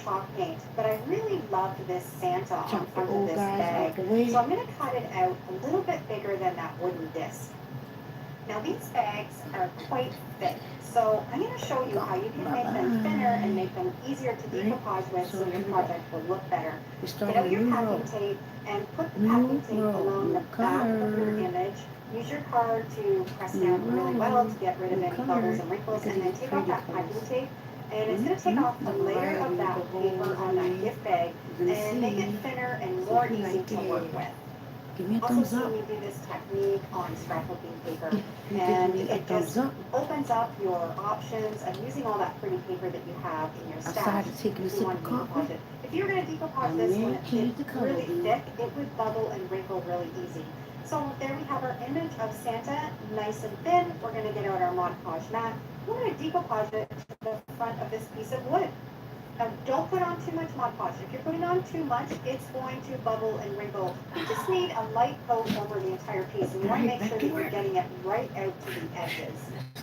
chalk paint, but I really loved this Santa on Chop the front of old this guys bag. out the way. So I'm going to cut it out a little bit bigger than that wooden disc. Now these bags are quite thick, so I'm going to show you how you can make them thinner and make them easier to decoupage with so your project will look better. Get out your packing tape and put the packing tape along the back of your image. Use your card to press down really well to get rid of any bubbles and wrinkles, and then take off that packing tape. And it's going to take off a layer of that paper on that gift bag and make it thinner and more easy to work with. Give me a Also thumbs see up. me do this technique on scrapbooking paper, You and give me a it thumbs just up. opens up your options of using all that pretty paper that you have in your I stash decided to take a if you sip want of to decoupage coffee. it. If you're going to decoupage this when it's really thick, it would bubble and wrinkle really easy. So there we have our image of Santa, nice and thin. We're going to get out our Mod Podge mat. We're going to decoupage it to the front of this piece of wood. Don't put on too much Mod Podge. If you're putting on too much, it's going to bubble and wrinkle. You just need a light coat over the entire piece, and you want to make sure that you're getting it right out to the edges.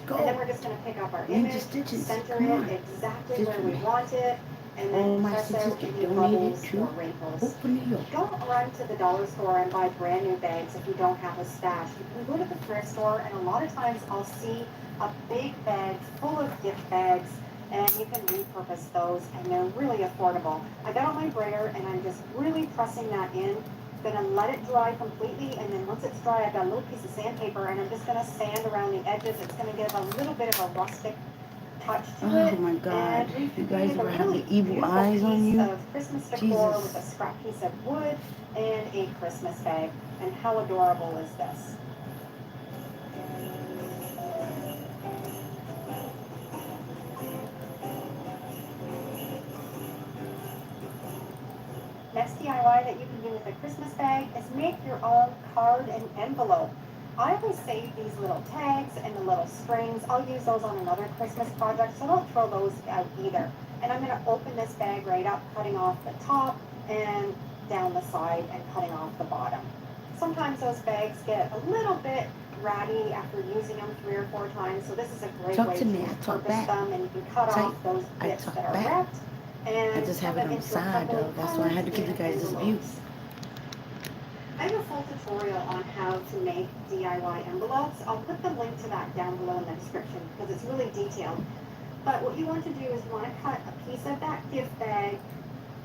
And then we're just going to pick up our image, center it exactly where we want it, and then press out any bubbles or wrinkles. Don't run to the dollar store and buy brand new bags if you don't have a stash. You can go to the thrift store, and a lot of times I'll see a big bag full of gift bags, and you can repurpose those, and they're really affordable. I got on my brayer, and I'm just really pressing that in. I'm going to let it dry completely, and then once it's dry, I've got a little piece of sandpaper, and I'm just going to sand around the edges. It's going to give a little bit of a rustic touch to it. Oh my God, and you guys a ever have really the evil eyes piece on you? of Christmas decor with a scrap piece of wood and a Christmas bag. And how adorable is this? Next DIY that you can do with a Christmas bag is make your own card and envelope. I always save these little tags and the little strings. I'll use those on another Christmas project, so don't throw those out either. And I'm going to open this bag right up, cutting off the top and down the side and cutting off the bottom. Sometimes those bags get a little bit ratty after using them 3 or 4 times, so this is a great way to repurpose them, and you can cut off those bits that are wrapped. And I just have it on the side though. That's why I had to give you guys this view. I have a full tutorial on how to make DIY envelopes. I'll put the link to that down below in the description because it's really detailed. But what you want to do is you want to cut a piece of that gift bag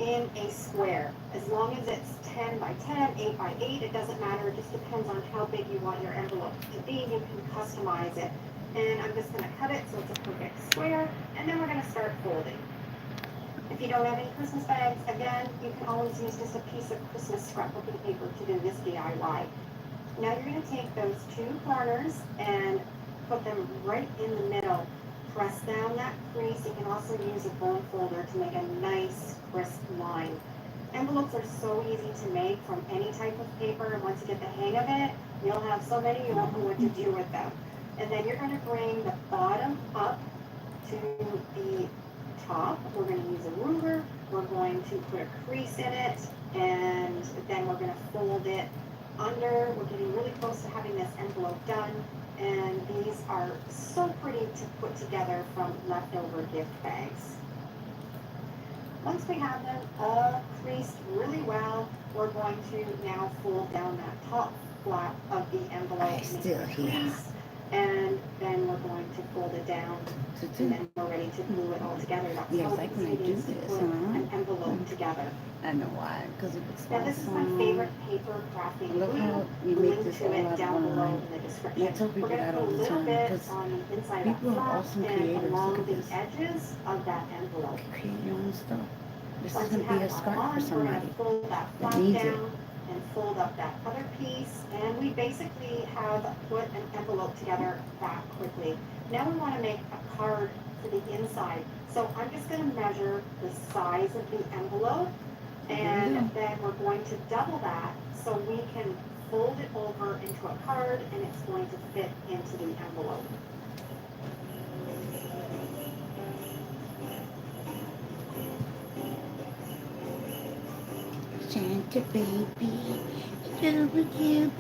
in a square. As long as it's 10 by 10, 8 by 8, it doesn't matter. It just depends on how big you want your envelope to be. You can customize it. And I'm just going to cut it so it's a perfect square. And then we're going to start folding. If you don't have any Christmas bags, again, you can always use just a piece of Christmas scrapbooking paper to do this DIY. Now you're going to take those 2 corners and put them right in the middle. Press down that crease. You can also use a bone folder to make a nice crisp line. Envelopes are so easy to make from any type of paper, and once you get the hang of it, you'll have so many you won't know what to do with them. And then you're going to bring the bottom up to the top. We're going to use a ruler. We're going to put a crease in it, and then we're going to fold it under. We're getting really close to having this envelope done, and these are so pretty to put together from leftover gift bags. Once we have them all creased really well, we're going to now fold down that top flap of the envelope, and then we're going to fold it down, and then we're ready to glue it all together. That's how easy it is to put an envelope together. I know why, because it was Now this is my favorite paper crafting glue. Link to it down below in the description. We're going to put a little bit on the inside of the flap and along the edges of that envelope. Create your own stuff. This Once is going to be a scarf for somebody fold that flap down and fold up that other piece, and we basically have put an envelope together that quickly. Now we want to make a card for the inside, so I'm just going to measure the size of the envelope, and then we're going to double that so we can fold it over into a card, and it's going to fit into the envelope. Santa baby, Santa baby,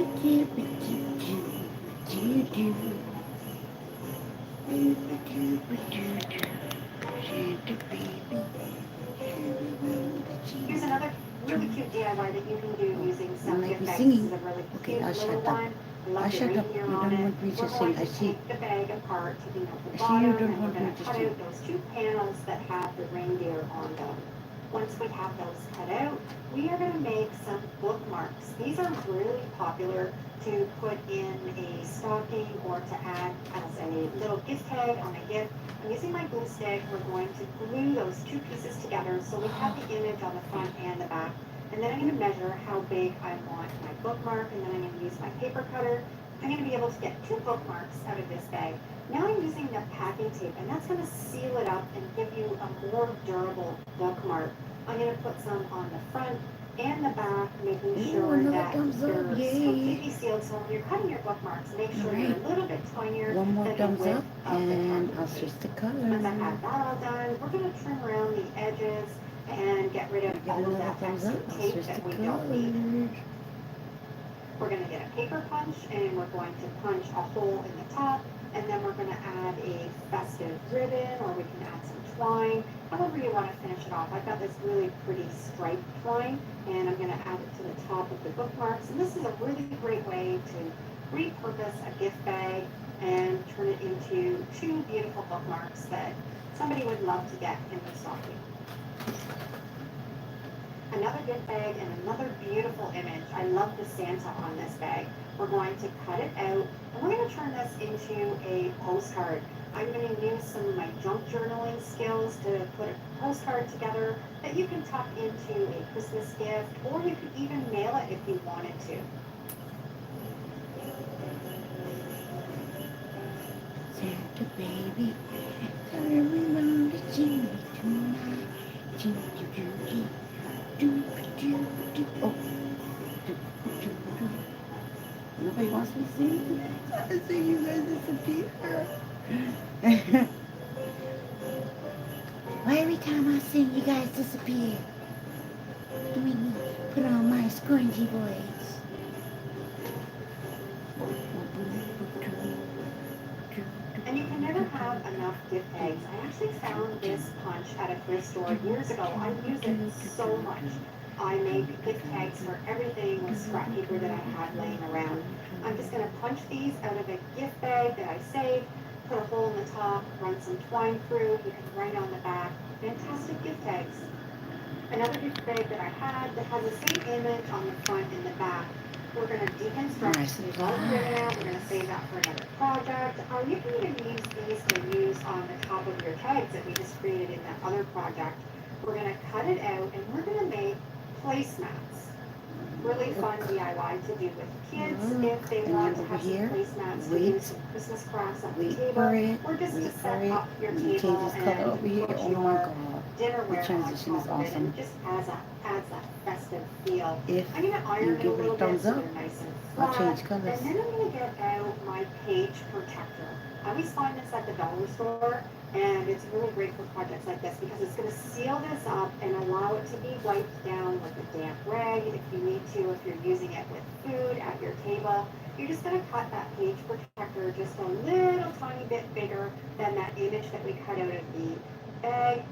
really cute DIY that you can do using some might gift be bags. singing. This is a really Okay, cute I'll little shut up. one. I love I'll the shut up. reindeer You on don't it. want me to We're sing. going I to see. take the bag apart, taking out the I see you bottom, don't and we're want going me to to cut sing. out those two panels that have the reindeer on them. Once we have those cut out, we are going to make some bookmarks. These are really popular to put in a stocking or to add as a little gift tag on a gift. I'm using my glue stick. We're going to glue those two pieces together so we have the image on the front and the back. And then I'm going to measure how big I want my bookmark, and then I'm going to use my paper cutter. I'm going to be able to get two bookmarks out of this bag. Now I'm using the packing tape, and that's going to seal it up and give you a more durable bookmark. I'm going to put some on the front and the back, making Ooh, sure another that thumbs they're up. Yay. completely sealed. So when you're cutting your bookmarks, make sure Alright. you're a little bit tinier One more than the thumbs width up, of the and packing I'll tape. switch the color. Once I have that all done, we're going to trim around the edges and get rid of Get all of another that thumbs extra up. I'll tape switch that the we don't need. color. We're going to get a paper punch, and we're going to punch a hole in the top, and then we're going to add a festive ribbon, or we can add some twine, however you want to finish it off. I've got this really pretty striped twine, and I'm going to add it to the top of the bookmarks. And this is a really great way to repurpose a gift bag and turn it into two beautiful bookmarks that somebody would love to get in their stocking. Another gift bag and another beautiful image. I love the Santa on this bag. We're going to cut it out, and we're going to turn this into a postcard. I'm going to use some of my junk journaling skills to put a postcard together that you can tuck into a Christmas gift, or you could even mail it if you wanted to. Santa baby, tell everyone to sing me tonight. Choo choo choo choo. Do do do. Oh, do do do. Nobody wants me to sing. I sing, you guys disappear. Why every time I sing, you guys disappear? To make me put on my scrunchie voice. And you can never have enough gift tags. I actually found this punch at a thrift store years ago. I use it so much. I make gift tags for everything with scrap paper that I had laying around. I'm just going to punch these out of a gift bag that I saved, put a hole in the top, run some twine through, you can write on the back. Fantastic gift tags. Another gift bag that I had that has the same image on the front and the back. We're going to deconstruct these all the ribbon out. We're going to save that for another project. You can even use these to use on the top of your tags that we just created in that other project. We're going to cut it out, and we're going to make placemats. Really fun DIY to do with kids if they want to have some placemats to do some Christmas crafts at the table, or just to set up your table and put your dinnerware on top of it, and just adds that festive feel. I'm going to iron it a little bit so they're nice and flat, and then I'm going to get out my page protector. I always find this at the dollar store, and it's really great for projects like this because it's going to seal this up and allow it to be wiped down with a damp rag if you need to, if you're using it with food at your table. You're just going to cut that page protector just a little tiny bit bigger than that image that we cut out of the bag.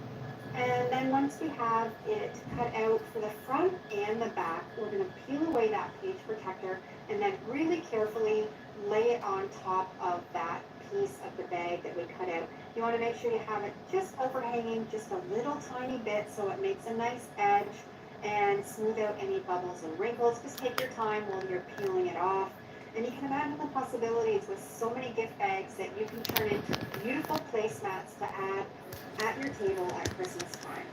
And then once we have it cut out for the front and the back, we're going to peel away that page protector and then really carefully lay it on top of that piece of the bag that we cut out. You want to make sure you have it just overhanging just a little tiny bit so it makes a nice edge and smooth out any bubbles and wrinkles. Just take your time while you're peeling it off. And you can imagine the possibilities with so many gift bags that you can turn into beautiful placemats to add at your table at Christmas time.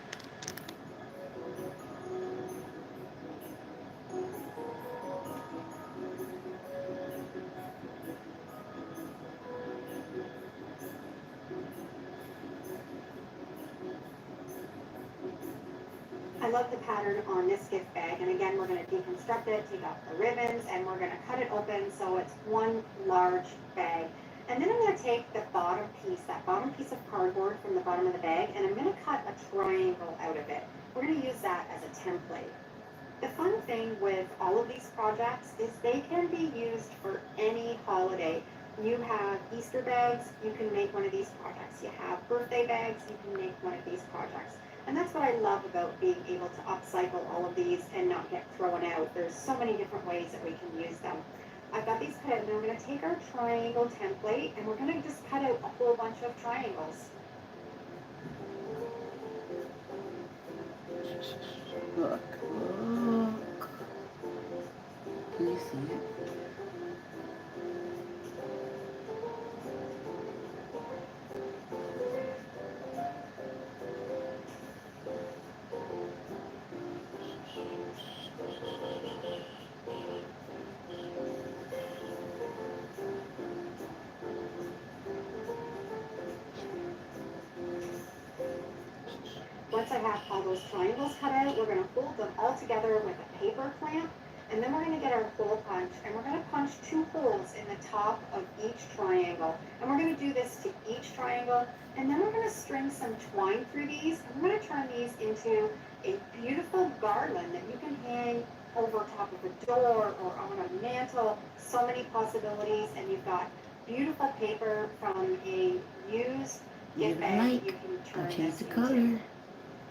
I love the pattern on this gift bag, and again, we're going to deconstruct it, take off the ribbons, and we're going to cut it open so it's one large bag. And then I'm going to take the bottom piece, that bottom piece of cardboard from the bottom of the bag, and I'm going to cut a triangle out of it. We're going to use that as a template. The fun thing with all of these projects is they can be used for any holiday. You have Easter bags, you can make one of these projects. You have birthday bags, you can make one of these projects. And that's what I love about being able to upcycle all of these and not get thrown out. There's so many different ways that we can use them. I've got these cut out, and I'm going to take our triangle template and we're going to just cut out a whole bunch of triangles. Look, look. Can you see it? Once I have all those triangles cut out, we're going to hold them all together with a paper clamp, and then we're going to get our hole punch, and we're going to punch 2 holes in the top of each triangle. And we're going to do this to each triangle, and then we're going to string some twine through these, and we're going to turn these into a beautiful garland that you can hang over top of a door or on a mantle. So many possibilities, and you've got beautiful paper from a used gift bag that you can turn I'll change the this color. into.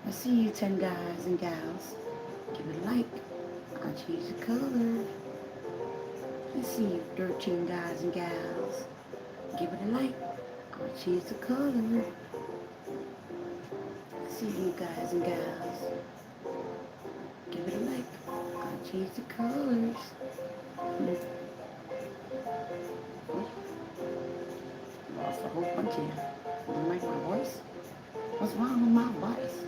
I see you 10 guys and gals. Give it a like. I'll change the color. I see you 13 guys and gals. Give it a like. I'll change the color. I see you guys and gals. Give it a like. I'll change the colors. Lost a whole bunch of you. You don't like my voice? What's wrong with my voice?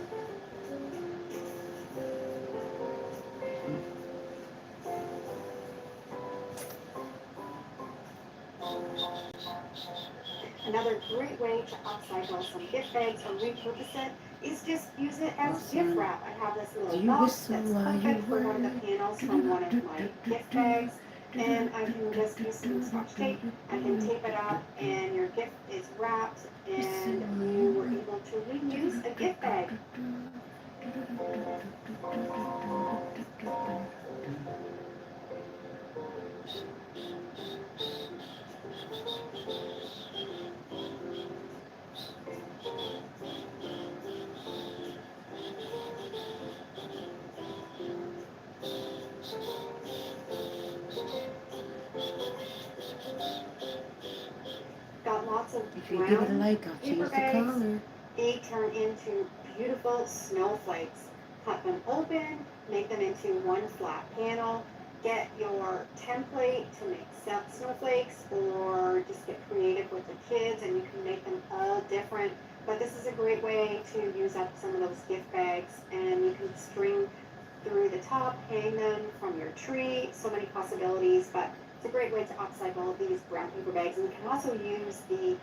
Another great way to upcycle some gift bags or repurpose it is just use it as gift wrap. I have this little box that's perfect for one of the panels from one of my gift bags, and I can just use some scotch tape. I can tape it up, and your gift is wrapped, and you were able to reuse a gift bag. Got lots of If you give it a brown like, I'll paper change the bags. color. They turn into beautiful snowflakes. Cut them open, make them into one flat panel. Get your template to make snowflakes, or just get creative with the kids and you can make them all different. But this is a great way to use up some of those gift bags, and you can string through the top, hang them from your tree, so many possibilities. But it's a great way to upcycle these brown paper bags. And you can also use the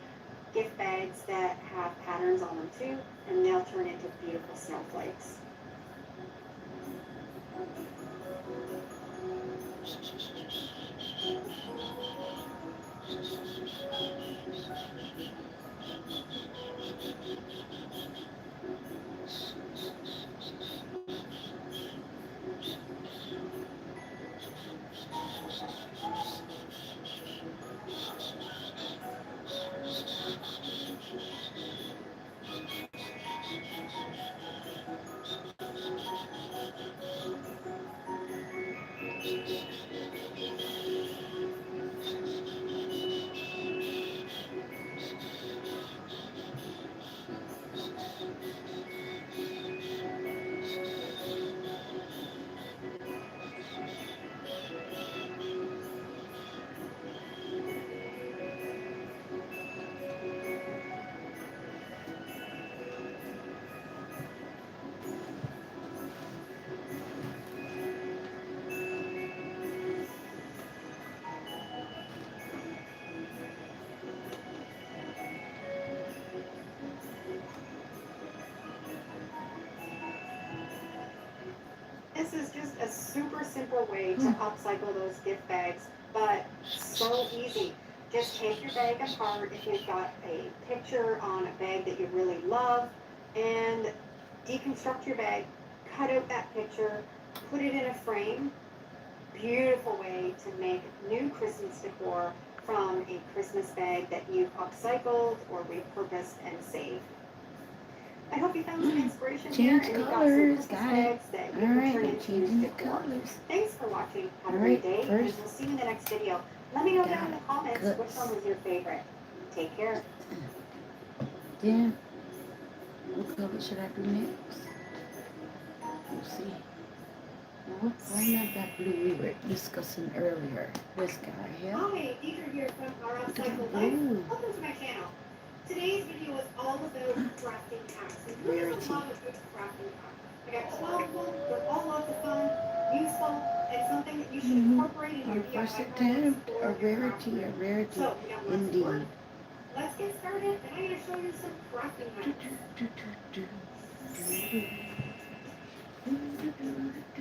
gift bags that have patterns on them too, and they'll turn into beautiful snowflakes. This is just a super simple way to upcycle those gift bags, but so easy. Just take your bag apart if you've got a picture on a bag that you really love, and deconstruct your bag, cut out that picture, put it in a frame. Beautiful way to make new Christmas decor from a Christmas bag that you've upcycled or repurposed and saved. I hope you found some inspiration Change here and you got colors, some got it. mistakes that you All can right, turn I'm into changing the decor. colors. Thanks for watching. Have a All great right, day, and first, we'll see you in the next video. Let me know down in the comments which cuts. one was your favorite. Take care. Then, what color should I do next? We'll see. Why not that blue we were discussing earlier? This guy here. Hi, Peter here from Our Look at Upcycled that Life. blue. Welcome to my channel. Today's video is all about crafting packs. And there's a Rarity. lot of good crafting packs. I got 12 of them. They're all lots of fun, useful, and something that you should incorporate in Our your first DIY attempt, projects a or your craft rarity, room. So, we got lots of work. indeed. Let's get started, and I'm going to show you some crafting hacks.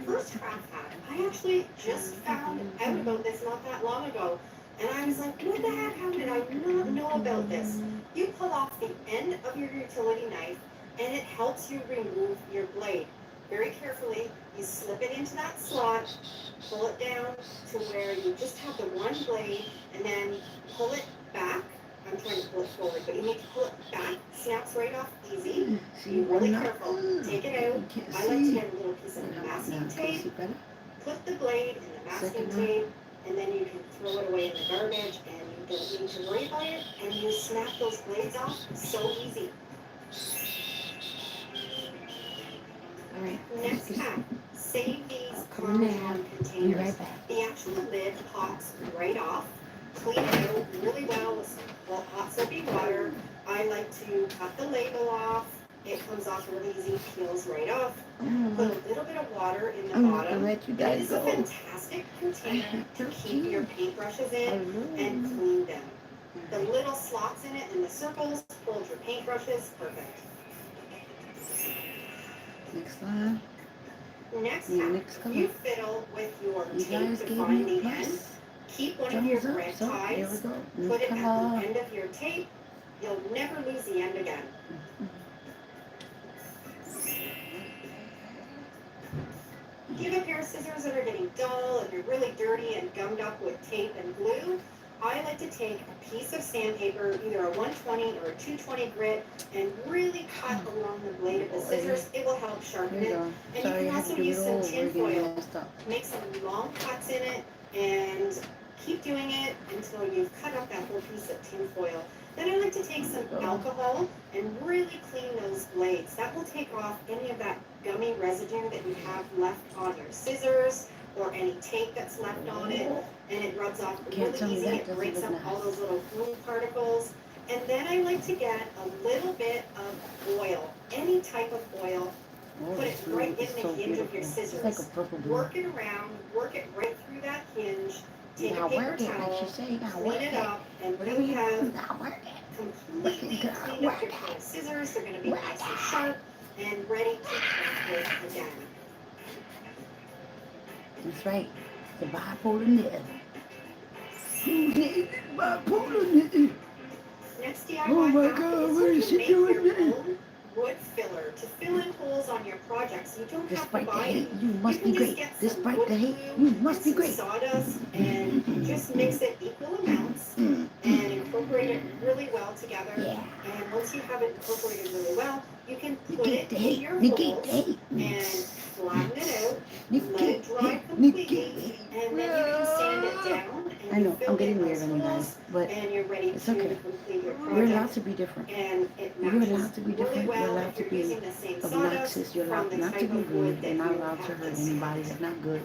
First craft hack. I actually just found out about this not that long ago. And I was like, what the heck? How did I not know about this? You pull off the end of your utility knife and it helps you remove your blade. Very carefully, you slip it into that slot, pull it down to where you just have the one blade, and then pull it back. I'm trying to pull it forward, but you need to pull it back. Snaps right off easy. Be really careful. Take it out. I like to get a little piece of masking tape, put the blade in the masking tape, and then you can throw it away in the garbage, and you don't need to worry about it, and you snap those blades off so easy. All right. Next hack, save these Coming Parmesan Be containers. right back. The actual lid pops right off. Clean it out really well with some hot soapy water. I like to cut the label off. It comes off really easy, peels right off. Put a little bit of water in the bottom. Let you It guys is a go. fantastic container to keep your paintbrushes in and clean them. The little slots in it and the circles hold your paintbrushes perfect. Next line. Next Next hack, color. you fiddle with your You tape guys to gave find me a the end. plus. Keep one of your Thumbs up. red So, there we ties, go. put it at color. the end of your tape. You'll never lose the end again. If you have a pair of scissors that are getting dull and they're really dirty and gummed up with tape and glue, I like to take a piece of sandpaper, either a 120 or a 220 grit, and really cut along the blade of the scissors. It will help sharpen it. And you Sorry, can I had also to do use it some all tin over again. foil. Messed up. Make some long cuts in it and keep doing it until you've cut up that whole piece of tin foil. Then I like to take some alcohol and really clean those blades. That will take off any of that gummy residue that you have left on your scissors or any tape that's left on it, and it rubs off really easy. It breaks up all those little glue particles. And then I like to get a little bit of oil, any type of oil. Put it right in the hinge of your scissors. Work it around, work it right through that hinge. Take a paper towel, clean it up, and you have completely cleaned up your pair of scissors. They're going to be nice and sharp and ready to craft with again. That's right. The bipolar knit. Who needs bipolar knit? Next DIY Oh my hack God, is what you is she can make doing your there? own wood filler to fill in holes on your projects. You don't have to Despite the buy hate, them. you must be can just great. get some Despite wood the hate, glue you must and be some great. sawdust and just mix it equal amounts and incorporate it really well together. Yeah. And once you have it incorporated really well, you can put Negate it the in hate. your Negate the holes hate. and flatten it out. Let it Negate dry hate. completely, Negate and then you can sand it down I and know, you I'm fill getting in weird those on you guys, holes, but and you're ready it's to okay. complete your We're allowed project. to be different. And it You're matches allowed to be really different. You're well allowed if to you're be using the same sawdust obnoxious. You're from allowed the not to type be of wood rude. that You're not you allowed to have hurt just anybody. cut. That's not good.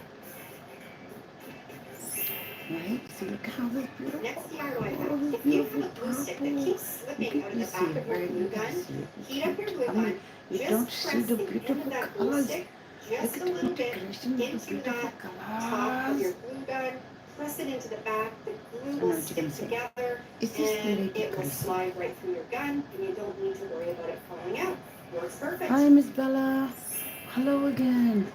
Right? See, look how this beautiful. Next DIY hack. Oh, this If you have beautiful a glue stick that purple. keeps slipping out of You the see back it, of your right? glue You can gun, see it. heat up your glue I mean, gun, you just don't see press the the end of beautiful that glue colors. stick Look just at a the little bit integration of the into beautiful that top of your colors. glue gun, press it into the back, the glue I know will what you're stick gonna say. together, It's just and the it will slide right through your gun, and you don't need to worry about it falling out. Works perfect. Hi, Miss Bella. Hello again.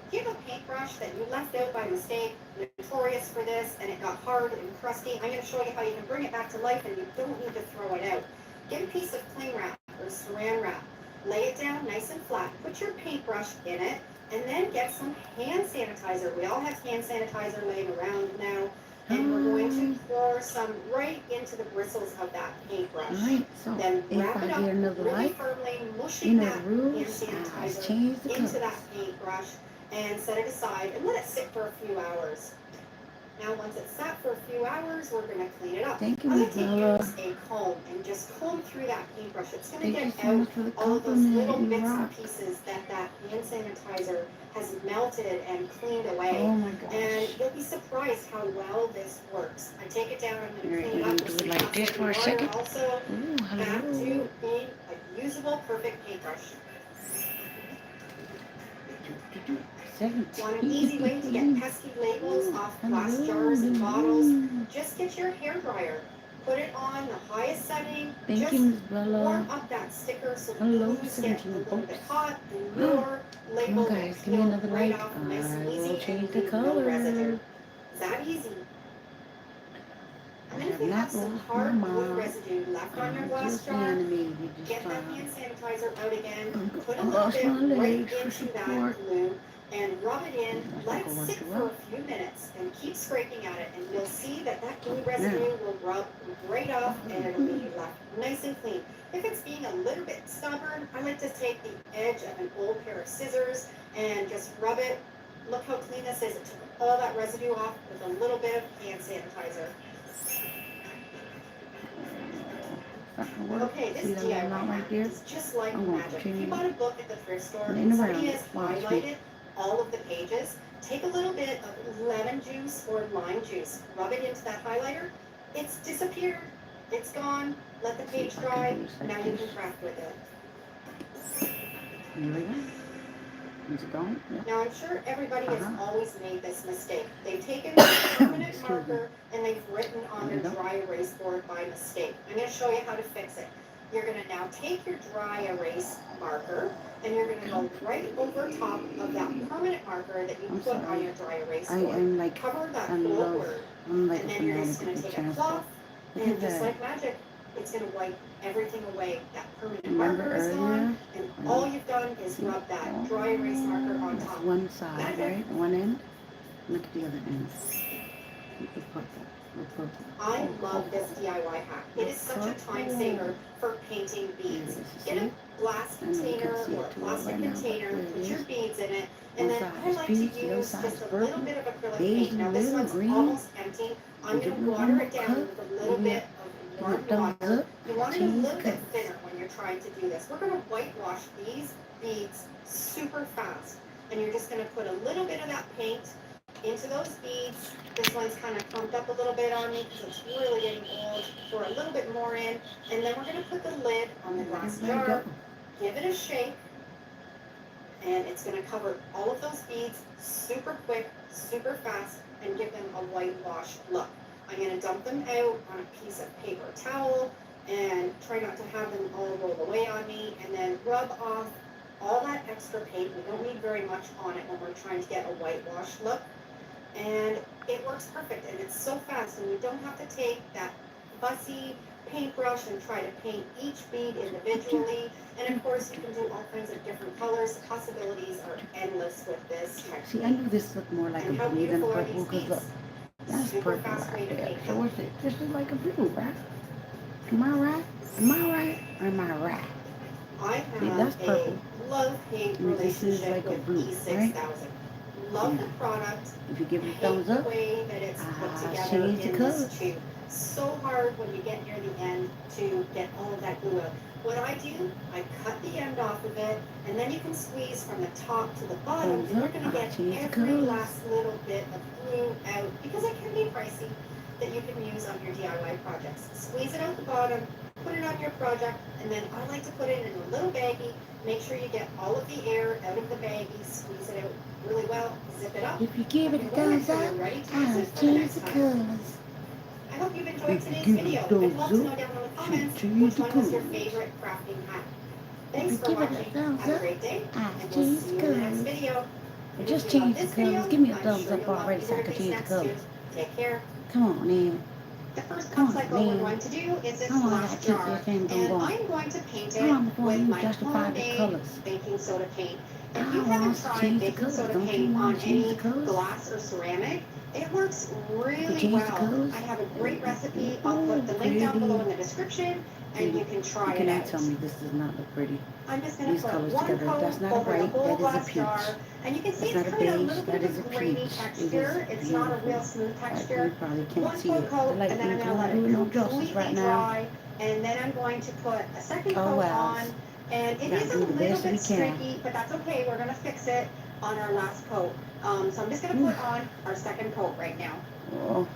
Do you have a paintbrush that you left out by mistake, notorious for this, and it got hard and crusty? I'm going to show you how you can bring it back to life and you don't need to throw it out. Get a piece of cling wrap or saran wrap. Lay it down nice and flat. Put your paintbrush in it, and then get some hand sanitizer. We all have hand sanitizer laying around now. And we're going to pour some right into the bristles of that paintbrush. Alright, so Then if wrap I it up get another really light, firmly, you mushing know that the hand rules, I sanitizer change the into colors. that paintbrush and set it aside and let it sit for a few hours. Now, once it's sat for a few hours, we're going to clean it up. Thank you, I'm Miss going to Bella. use a comb and just comb through that paintbrush. It's going to Thank you get so out much for the all of those little compliment. You bits rock. and pieces that hand sanitizer has melted and cleaned away. Oh my gosh. And you'll be surprised how well this works. I take it down, I'm going to Alright, clean it we're up gonna with do some it like this plastic for a water. second. Also, Ooh, back hello. to being a usable, perfect paintbrush. Want an easy way to get pesky labels off glass jars and bottles? Just get your hairdryer. Put it on the highest setting. Thank Just you, Miss Bella. warm up that sticker so the Hello, glues get a 17 little bit folks. hot and your Come label on, will guys, give me peel another right light. off nice and I will easy change and the leave no residue. color. Is that easy? I And then if have you have not some lost my hard glue mind. residue left on your I'm glass just jar, animated this get that time. hand sanitizer out again, put a I little lost bit my right legs for into that support. glue and rub it in, That's let not it going sit too for a well. few minutes and keep scraping at it and you'll see that that glue Now, residue will rub right off and it'll be left nice and clean. If it's being a little bit stubborn, I like to take the edge of an old pair of scissors and just rub it. Look how clean this is. It took all that residue off with a little bit of hand sanitizer. Okay, this see that little DIY knot hack right there? is just like I'm going to magic. If continue you bought a book at the thrift store laying and around somebody it. has Watch highlighted me. all of the pages, take a little bit of lemon juice or lime juice, rub it into that highlighter. It's disappeared. It's gone. Let the page dry. Now you can craft with it. Here we go. Is it gone? Yeah. Now, I'm sure everybody has Uh-huh. always made this mistake. They've taken a permanent Excuse me. marker and they've written on There their we go. dry erase board by mistake. I'm going to show you how to fix it. You're going to now take your dry erase marker and you're going to go right over top of that permanent marker that you I'm put on sorry. your dry erase I board. am like, Cover that I whole love, word. I'm like And a then you're fanatic just going of to the take a channel cloth stuff. Look and at just that. like magic, it's going to wipe everything away. That permanent Remember marker is earlier? gone and all you've done is rub that dry erase marker on That's top. one side, Magic. right? One end. Look at the other end. Look at purple. Look purple. I Oh, love this purple. DIY hack. It is such a time Purple. saver for painting There it beads. is. You Get see? a glass I know you container can't see or a it too well plastic right now, but container, there it put your is. beads in it, and One then side I is like peach, to the other use side just is a purple. little bit of acrylic Beige paint. in Now the this middle, one's green. almost empty. I'm Give going me to one water more it down cut. with a little Give me bit a of warm thumbs water. up. You want it a Change little bit colors. thinner when you're trying to do this. We're going to whitewash these beads super fast. And you're just going to put a little bit of that paint into those beads. This one's kind of clumped up a little bit on me because it's really getting old. Pour a little bit more in. And then we're going to put the lid on the glass There you jar. go. Give it a shake. And it's going to cover all of those beads super quick, super fast, and give them a whitewash look. I'm going to dump them out on a piece of paper towel and try not to have them all roll away on me, and then rub off all that extra paint. We don't need very much on it when we're trying to get a whitewash look. And it works perfect, and it's so fast, and you don't have to take that fussy paintbrush and try to paint each bead individually. And of course, you can do all kinds of different colors. The possibilities are endless with this technique. See, I knew this looked more like And a how blue than beautiful are purple these because look, beads? that's Super purple fast way right to there. paint So them. what's it? This is like a blue, right? Am I right? Am I right? Or am I right? I Yeah, that's have purple. a love-hate And this is relationship like a with blue, right? E6000. Love Yeah. the product. If you give it a Hate thumbs the up, way that it's put together change the in colors. this tube. So hard when you get near the end to get all of that glue out. What I do, I cut the end off of it, and then you can squeeze from the top to the bottom, Thumbs and you're up, going to get change the every colors. last little bit of glue out, because it can be pricey, that you can use on your DIY projects. Squeeze it out the bottom, put it on your project, and then I like to put it in a little baggie. Make sure you get all of the air out of the baggie, squeeze it out really well, zip it up. If you give it a thumbs up, I'll change the colors. I hope you've enjoyed If you today's give it a video. I'd thumbs love to know up, down in the comments change which the one was your colors. favorite crafting hack. If Thanks you for give it a watching. thumbs Have a up, great day, I'll and we'll change see the you in the next colors. video. Or And just if you love change the this colors. video, Give me a I'm thumbs sure up you'll love already so I either can of these change the next two. colors. Take care. Come on, man. The first Come cut on, cycle we're man. going to do is this How long I glass gotta keep jar, this thing and going? I'm going to paint How it long before with you my justify the homemade colors? baking soda paint. If I you want haven't to tried change the baking colors. soda Don't you paint on want to change the any colors? glass or ceramic, It works really change the well. colors? I have a great recipe. I'll put the link down below in the description, and you can try You it cannot out. tell me this does not look pretty. I'm just going These to put colors one together. coat That's not a over the white, whole that is a glass peach. jar, and you can see That's it's not a kind of a beige, little that bit is of a a grainy peach. It texture. is It's not a beautiful. real smooth You texture. probably can't One see full it. coat, The light and then I'm ain't going to let gonna do it no justice completely right now. dry, and then I'm going to put a second Oh coat well. on, and it Gotta is a do the little best we bit can. streaky, but that's okay. We're going to fix it on our last coat. So I'm just going to put on our second coat right now. Oh,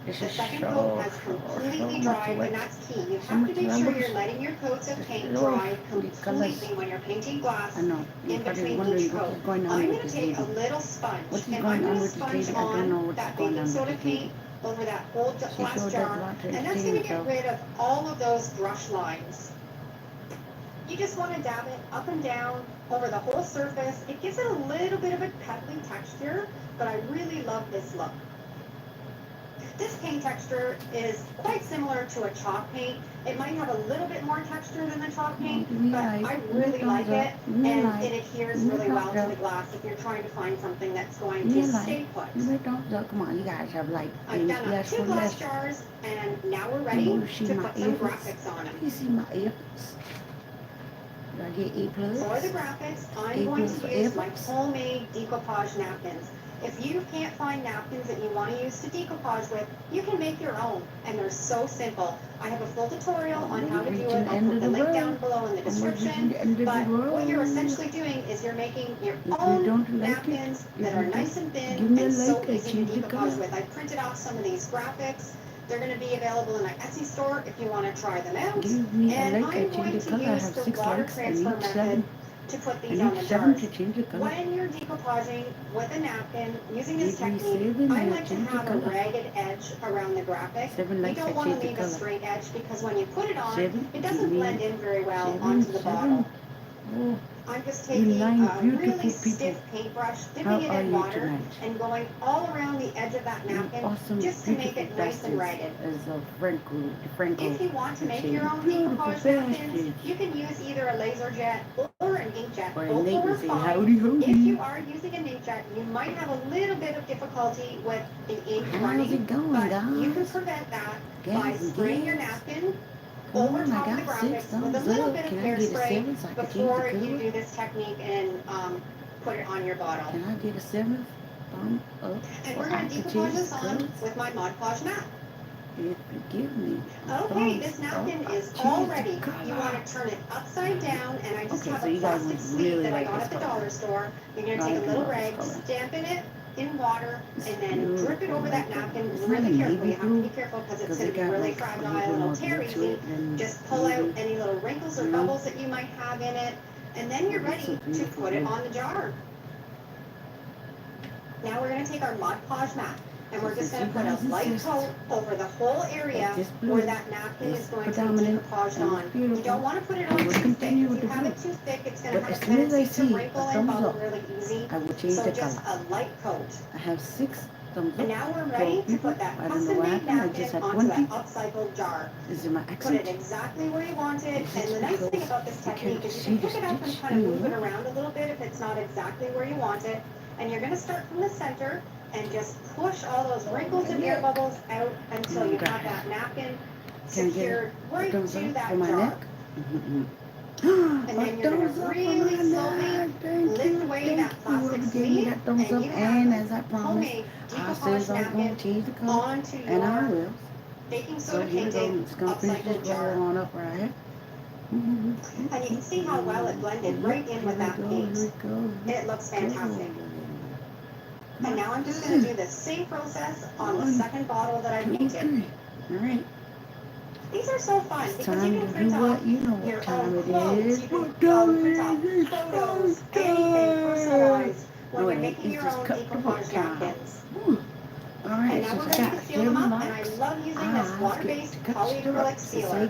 this The is second so, coat has so completely much dried, work. and that's key. You So have to much make sure numbers. you're letting your coats of paint Oh, dry the colors. completely when you're painting glass I know. You're in probably between wondering each what coat. is going on I'm with going to this take a lady. little sponge, What is and going I'm going on to with this sponge lady? I don't know on what's that going baking on with soda this lady. paint over that whole She glass sure does a jar, lot to and that's entertain going to get herself. rid of all of those brush lines. You just want to dab it up and down over the whole surface. It gives it a little bit of a pebbly texture, but I really love this look. This paint texture is quite similar to a chalk paint. It might have a little bit more texture than the chalk paint, but I really like it, and it adheres really well to the glass if you're trying to find something that's going to stay put. Come on, you guys have like I've done up 2 glass jars, and now we're ready to put some graphics on them. You see my earphones? Do I get A plus? For the graphics, I'm going to use my homemade decoupage napkins. If you can't find napkins that you want to use to decoupage with, you can make your own, and they're so simple. I have a full tutorial on how to do it. I'll put the link down below in the description. But what you're essentially doing is you're making your own napkins that are nice and thin and so easy to decoupage with. I printed off some of these graphics. They're going to be available in my Etsy store if you want to try them out. And I'm going to use the water transfer method to put these on the jars. When you're decoupaging with a napkin using this technique, I like to have a ragged edge around the graphic. You don't want to leave a straight edge because when you put it on, it doesn't blend in very well onto the bottle. I'm just taking a really stiff paintbrush, dipping it in water, and going all around the edge of that napkin just to make it nice and ragged. If you want to make your own decoupage napkins, you can use either a laser jet or an inkjet. Both are fine. If you are using an inkjet, you might have a little bit of difficulty with the ink running, but you can prevent that by spraying your napkin over top of the graphics with a little bit of hairspray before you do this technique and put it on your bottle. Can I get a 7th thumb up? And we're going to decoupage this on with my Mod Podge mat. If you give me Okay, this napkin is all ready. You want to turn it upside down, and I just have a plastic sleeve that I got at the dollar store. You're going to take a little rag, dampen it in water, and then drip it over that napkin really carefully. You have to be careful because it's going to be really fragile and it'll tear easy. Just pull out any little wrinkles or bubbles that you might have in it, and then you're ready to put it on the jar. Now we're going to take our Mod Podge mat, and we're just going to put a light coat over the whole area where that napkin is going to be decoupaged on. You don't want to put it on too thick. If you have it too thick, it's going to have a tendency to wrinkle and bubble really easy. So just a light coat. I have 6 thumbs up. And now we're ready to put that custom-made napkin onto that upcycled jar. Put it exactly where you want it. And the nice thing about this technique is you can pick it up and kind of move it around a little bit if it's not exactly where you want it. And you're going to start from the center and just push all those wrinkles and air bubbles out until you have that napkin secured right to that jar. And then you're going to really slowly lift away that plastic sleeve, and you have a homemade decoupage napkin onto your baking soda painting upcycled jar. And you can see how well it blended right in with that paint. It looks fantastic. And now I'm just going to do the same process on the second bottle that I painted. Alright. These are so fun because you can print off your own quotes, you can print off photos, anything personalized when you're making your own decoupage napkins. And now we're ready to seal them up, and I love using this water-based polyacrylic sealer.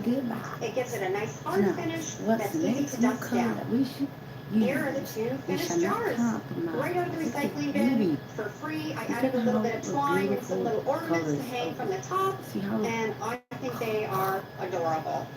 It gives it a nice hard finish that's easy to dust down. Here are the 2 finished jars, right out of the recycling bin for free. I added a little bit of twine and some little ornaments to hang from the top, and I think they are adorable.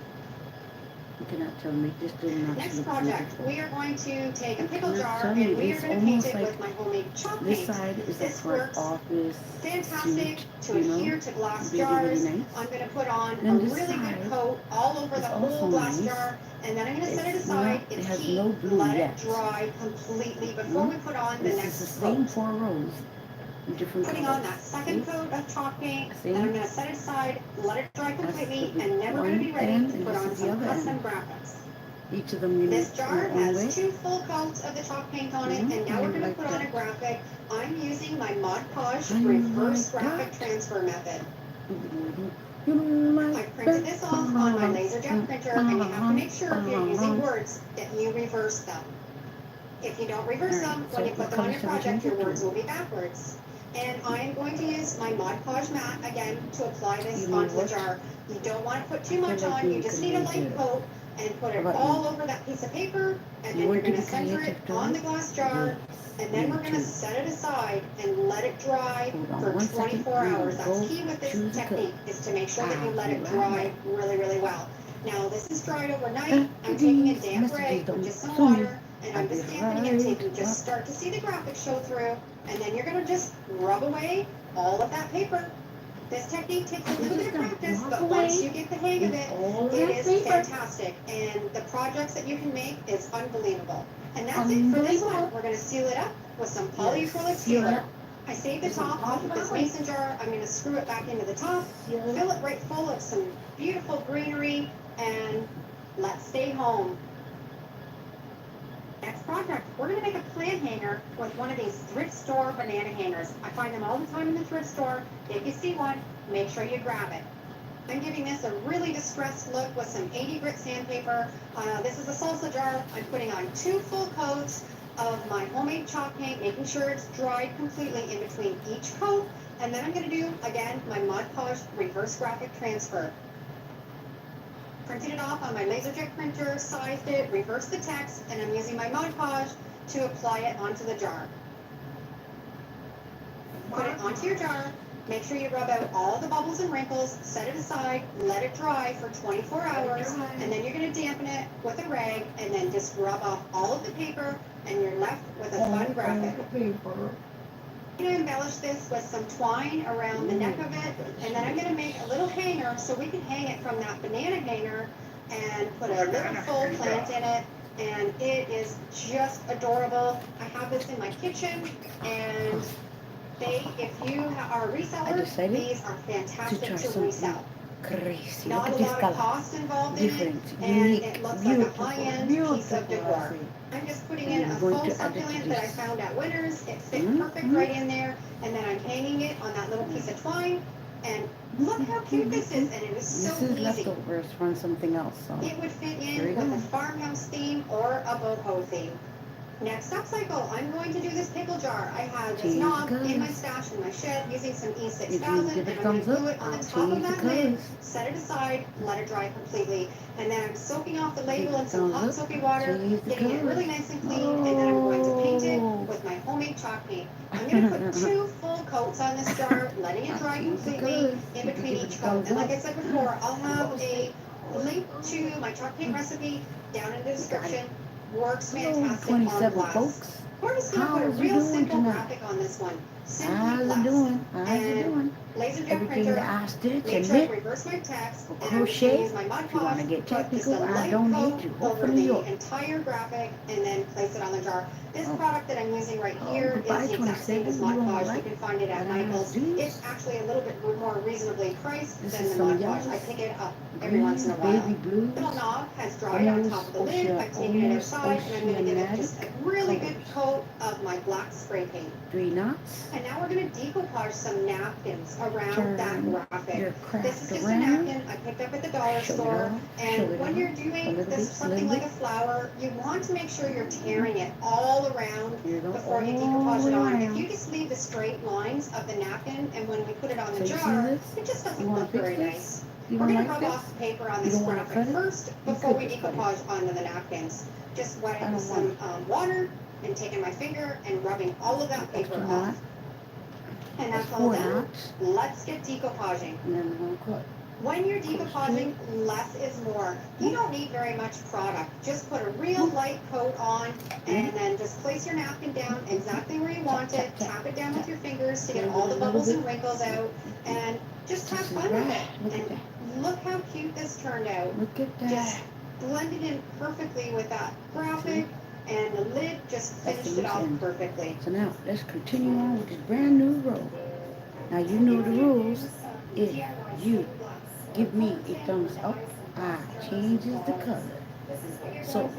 You cannot tell me this does not Next look project, beautiful. we are going to take a You pickle cannot jar tell and me we are this going to paint almost it like with my homemade chalk this paint. side is a This front works office fantastic suit, to you know, adhere to glass really, really jars. nice. I'm going to put on a Then this really good side coat all over is the whole also glass nice. jar, and then I'm going to set it It's aside. not, it It's has heat, no glue let yet. it dry completely before we put on the This is next the same coat. 4 rows in different Putting colors. on that second See? coat of chalk paint, See? then I'm going to set it aside, let it dry That's completely, the and then we're going to be one ready end, to and put this on is the some other custom end. graphics. Each of them unique This in jar their own way. has 2 full coats of the chalk paint on it, and now we're going to Like put on a that. graphic. I'm using my Mod Podge I reverse like graphic that. transfer method. You like I printed this off on my laserjet printer, and you have to make sure if you're using that. words that you reverse them. If you don't reverse Alright, them, so when you what put them on color your should we project, change your it to? words will be backwards. And I am going to use my Mod Podge mat again to apply this You know onto the what? jar. You don't want to put too I much feel like on, being you just need a light creative. coat and put How it about all you? over that piece of paper, and You then you're want to going be to center it creative, on the right? glass jar, Yes, and then me we're going to too. set it aside and let it dry Hold on for 1 second. 24 I'm hours. gonna That's go key with this choose a cup. technique, is to make sure that you let it You dry really, really well. Now this is dried overnight. I'm taking a these damp messages rag with don't just some suit me. water, and I'll I'm be just damping it so you right can just back. start to see the graphics show through, and then you're going to just rub away all of that paper. This technique takes a little bit of practice, but once you get the hang of it, it is fantastic, and the projects that you can make is unbelievable. And that's it for this one. We're going to seal it up with some polyacrylic sealer. I saved the top off of this mason jar. I'm going to screw it back into the top, fill it right full of some beautiful greenery, and let's stay home. Next project, we're going to make a plant hanger with one of these thrift store banana hangers. I find them all the time in the thrift store. If you see one, make sure you grab it. I'm giving this a really distressed look with some 80 grit sandpaper. This is a salsa jar. I'm putting on 2 full coats of my homemade chalk paint, making sure it's dried completely in between each coat. And then I'm going to do, again, my Mod Podge reverse graphic transfer. Printed it off on my laserjet printer, sized it, reversed the text, and I'm using my Mod Podge to apply it onto the jar. Put it onto your jar. Make sure you rub out all the bubbles and wrinkles, set it aside, let it dry for 24 hours, and then you're going to dampen it with a rag, and then just rub off all of the paper, and you're left with a fun graphic. I'm going to embellish this with some twine around the neck of it, and then I'm going to make a little hanger so we can hang it from that banana hanger and put a little full plant in it, and it is just adorable. I have this in my kitchen, and if you are a reseller, these are fantastic to resell. Crazy. Not Look a at this lot of color. cost involved in it, Different, and unique, it looks beautiful, like a high-end piece of decor. I'm just putting in And a we're going faux to add it to succulent that I this. found at Winners. It fit perfect right in there, and then I'm hanging it on that little piece of twine, and look how cute this is, and it is so This is easy. leftovers from something else. So It would fit there you in with go. a farmhouse theme or a boho theme. Next up cycle, I'm going to do this pickle jar. I have this Change knob the in my colors. stash in my shed using some If E6000, you give and it I'm going thumbs to glue up, it on I'll the top of change the that lid, colors. set it aside, let it dry completely, and then I'm soaking off the Give label it in some hot thumbs up, soapy water, change the getting it really colors. nice and clean, and then I'm going to paint it Oh. with my homemade chalk paint. I'm going to put 2 full coats on this jar, letting it dry Change the completely colors. in You can between give it each a coat. thumbs And like up. I said before, I'll have a link to my chalk paint recipe down in the description. Works Hello, fantastic on 27 glass. folks. We're just going to put a How's you real doing simple tonight? graphic on this one. Simply How's it glass. doing? How's it And doing? laserjet Everything printer. that I stitch Make and sure I knit reverse my text. or And I'm just going to crochet. use my Mod If you want Podge, to get put just technical, a I light don't coat need you. over Hopefully the you'll. entire graphic, and then place it on the jar. This product that I'm using right Oh, here goodbye, is the exact same 27. as You Mod don't Podge. like You can find it at Michael's. these? It's actually a little bit more reasonably priced This than is the some Mod Podge. I yellows, pick it up every greens, once in a while. baby blues, Little knob has dried on top of the lid. I've taken it outside, and I'm going to give it just a really good coat of my black spray paint. 3 knots. And now we're going to decoupage some napkins around Turn that your graphic. craft This is just a around. napkin I picked up at the dollar Show it store. off, show And it when off. you're A doing little this bit, something little like a flower, you want to make sure you're tearing it all around Here you go, before you all decoupage the it way on. If around. you just leave the straight lines of the napkin, and when we put it on So the you see jar, this? it just You doesn't want look to fix very this? nice. You We're don't going to like rub this? off the paper on You this don't want to graphic cut it? first You before could we just cut it. decoupage onto the napkins. Just wet I it don't with want some water and taking my finger and rubbing all of that paper extra off. knot. And That's that's all 4 done. knots. Let's get decoupaging. And then 1 cut. When you're decoupaging, less is more. You don't need very much product. Just put a real light coat on and then just place your napkin down exactly where you want it. Tap it down with your fingers to get all the bubbles and wrinkles out and just have fun with it. And look how cute this turned out. Look at that. Just blended in perfectly with that graphic and the lid just finished it off perfectly. So now let's continue on with this brand new roll. Now you know the rules. If you give me a thumbs up, I changes the color. So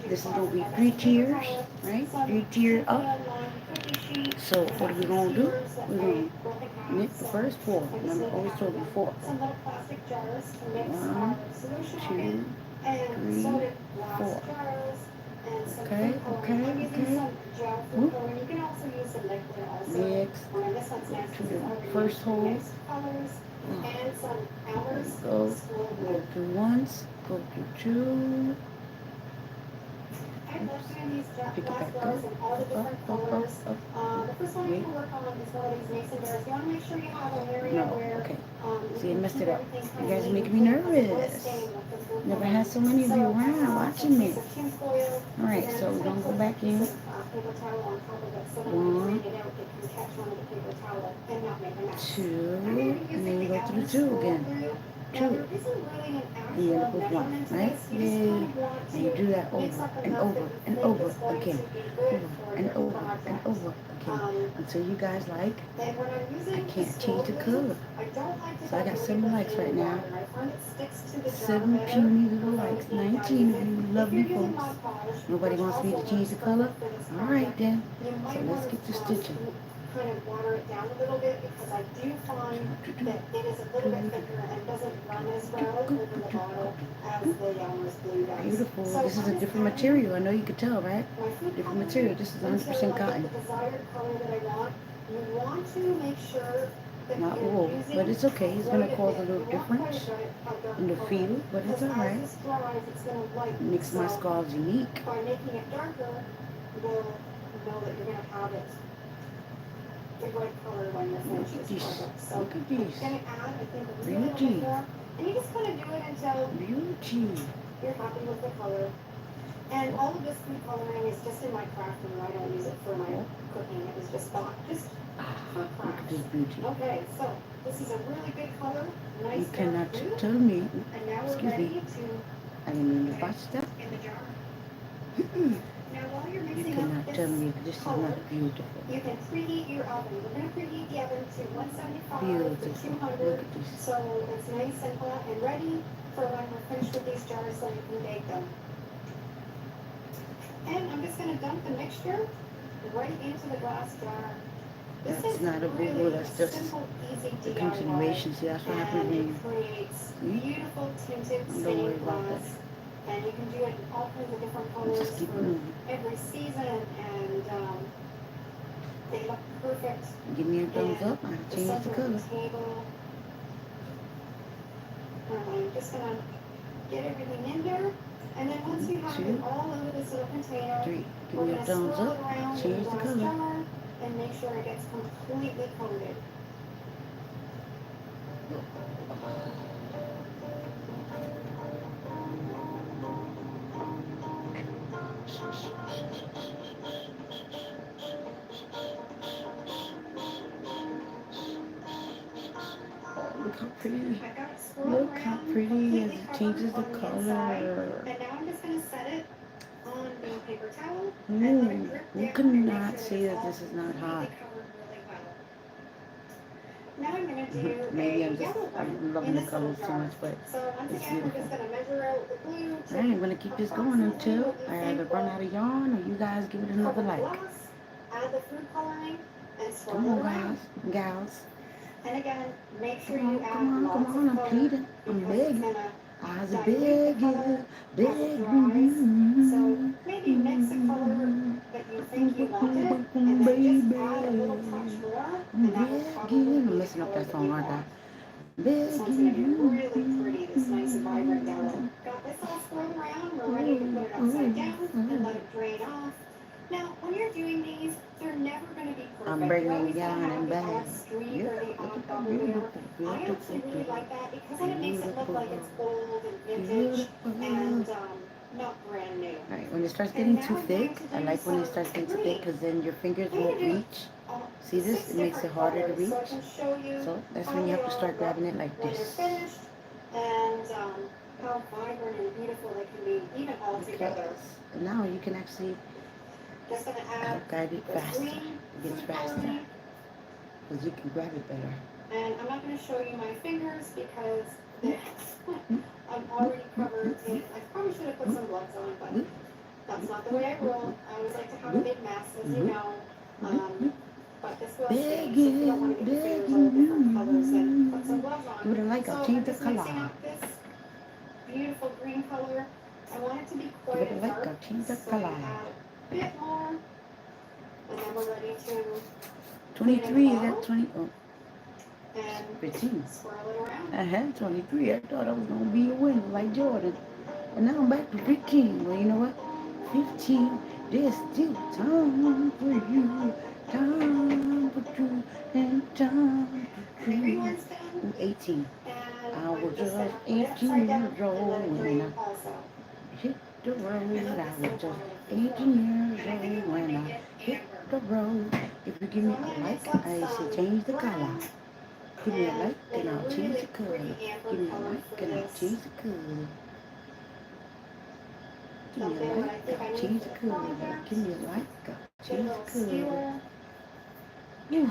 this is gonna be 3 tiers, right? 3 tiers up. So what are we gonna do? We're gonna knit the first 4. Remember, I always told you 4. 1, 2, 3, 4. Okay. Whoop. Mix to the first hole. Go through once, go through 2. Pick it back up. The first one you can work on is one of these mason jars. You want to make sure you have an area where. Okay. See, I messed it up. You guys are making me nervous. Never had so many of you around watching me. Alright, so we're going to go back in. 1, 2, and then you go through 2 again. 2. And you end up with 1, right? Yay. And you do that over and over and over again. Over and over and over again. Until you guys like, I can't change the color. So I got 7 likes right now. 7 puny little likes. 19 of you lovely folks. Nobody wants me to change the color? Alright then. So let's get to stitching. Kind of water it down a little bit because I do find that it is a little bit thicker and doesn't run as well over the bottle as the Elmer's glue does. Beautiful. So this is a different material. I know you could tell, right? Different material. This is 100% cotton. The desired color that I want. You want to make sure that not wool, but it's okay. It's going to cause a little difference in the feel, but it's alright. Makes my scarves unique. By making it darker, you'll know that you're going to have it the right color when you're finished this project. So look at these. I'm going to add, I think, a little bit more. And you just kind of do it until you're happy with the color. And all of this food coloring is just in my craft room. I don't use it for my cooking. It was just bought just for craft. Okay, so this is a really good color. Nice. You cannot tell me. And now we're ready to I didn't mean to botch that. in the jar. Now while you're You mixing cannot up tell this me this is color, not beautiful. you can preheat your oven. We're going to preheat the oven to 175 to Beautiful. 200. Look at this. So it's nice and hot and ready for when we're finished with these jars so you can bake them. And I'm just going to dump the mixture right into the glass jar. This That's is not a really boo-boo, that's just simple, easy the DIY. continuation. See, that's what happens And when it you creates beautiful tinted Don't worry stained about glass. And you can do it in all kinds of different colors just keep for moving. every season, and they look perfect. Give me a thumbs up. I'll The change the center of color. the table. I'm just gonna get everything in there, and then once you have it all over this little container, 3. Give we're me a gonna thumbs swirl it up. around in Change the the glass color. jar and make sure it gets completely coated. Look how pretty. I got it swirled Look how around, pretty as completely it covered changes the on the inside. color. And now I'm just gonna set it on the paper towel and let it Ooh, drip who down could and make not sure say it's that all this is not completely hot? covered really well. Now I'm gonna do Maybe a I'm just yellow one I'm loving in the this little colors so jar. much, but So once it's again, we're beautiful. just gonna measure out the glue. I am gonna keep this going until I either run out of yarn or you guys give it another Cover the like. glass, add the food coloring, and swirl Come it on, around. gals. And again, make sure Come you on, add come on, lots come of on. I'm color pleading. I'm because it's begging. gonna I was dilute the color as it dries. So maybe mix a color that you think you wanted, and then just add a little touch more, and that will probably be I'm the messing up color that that song, you aren't I? want. This one's gonna be really pretty, this nice vibrant yellow. Got this all swirled around, we're ready to put it upside down and let it drain off. Now, when you're doing these, they're never gonna be perfect. I'm You're bringing always down gonna have and the back. odd streak Yeah, or the look odd at that bubble there. beautiful, I beautiful, actually really like that because then it makes it look beautiful, like it's old and vintage beautiful. and not brand new. Alright, when it starts And getting now too I'm going thick, to I do like when it some starts getting too thick green. because then your fingers I'm won't going to do reach. See this? 6 It makes it different harder to colors reach. so I can show you So that's how when you they have to all start look grabbing it like when they're this. finished and how vibrant and beautiful they can be even all Okay. together. And now you can actually Just going to add help guide it this faster. green It gets food faster coloring. because you can grab it better. And I'm not going to show you my fingers because I'm already covered in, I probably should have put some gloves on, but that's not the way I roll. I always like to have a big mess, as you know. But this will stain, so if you don't want to get your fingers all different colors, then put some gloves on. Give it a like, So I'll I'm change the just mixing color. up this beautiful green color. I want it to be Give quite it a a like, dark, I'll change the so I color. add a bit more, and then we're ready to 23, is that 20? Oh, and 15. swirl it around. I had 23. I thought I was going to be a winner like Jordan. And now I'm back to 15. Well, you know what? 15. There's still time for you. Time for you. And time for The green you. one's done, 18. and I was I'm just just going to put it 18 upside down years and let old it when drain I also. hit the road. I love I this was so just far. 18 years And I think I old want to when make I it hit amber. the road. If you give So me I'm going a to mix like, up I say some change the color. brown Give me a and like like and a I'll change really the color. pretty amber Give me a color like for and I'll this. change the color. Give me a Something that I like, think I I'll need change for the the color. project. Give me a like, I'll Get a change little the color. skewer. Whew.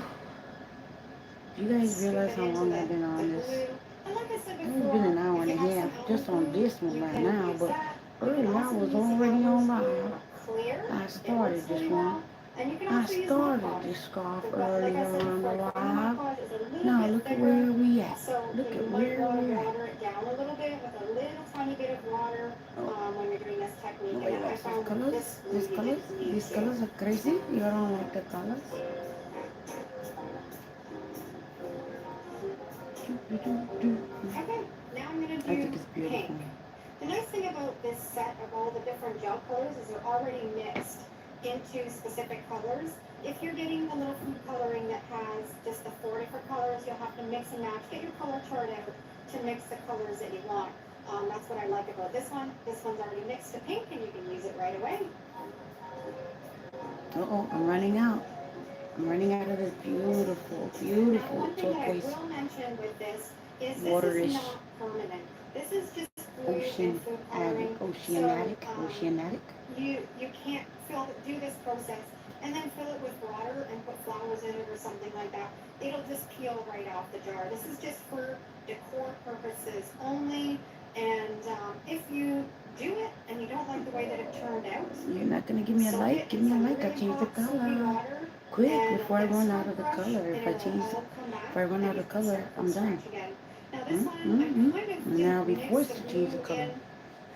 Do you guys Scoop realize it how into long I've been the on this? glue. And like I said It's been before, an hour if and you a have half some almond just on glue, this one you right can now, use but that. You can earlier I also was use the already elmer's on glue live. clear. I It works started this really one. well. And you can I also use Mod started Podge. this scarf But like I earlier said on the before, I find the Mod live. Podge is a little Now bit look at thicker. where we at. So Look you at might where want we to at. water it down a little bit with a little tiny bit of water Oh, when you're doing this technique. And nobody then I likes these found with colors. this glue you didn't need These to. colors are crazy. You don't like the colors. Okay, now I'm going to I do think it's pink. beautiful. The nice thing about this set of all the different gel colors is they're already mixed into specific colors. If you're getting the little food coloring that has just the 4 different colors, you'll have to mix and match. Get your color chart out to mix the colors that you want. That's what I like about this one. This one's already mixed to pink and you can use it right away. Uh-oh, I'm running out. I'm running out of this beautiful, Now, beautiful one thing that I turquoise will mention with this is this is waterish not permanent. This is just glue and food oceanic, coloring. oceanic. You can't do this process and then fill it with water and put flowers in it or something like that. It'll just peel right off the jar. This is just for decor purposes only. And if you do it and you don't like the way that it turned out, You're not gonna give me a soak like. it Give in me a some like. I really change the hot soapy color. water Quick and before I get a run out scrub of the brush color. and If I it'll change, all come back if I run and out you of can color, start from I'm done. scratch again. Now this one, I kind of And then I'll didn't be mix forced the to change the glue color. in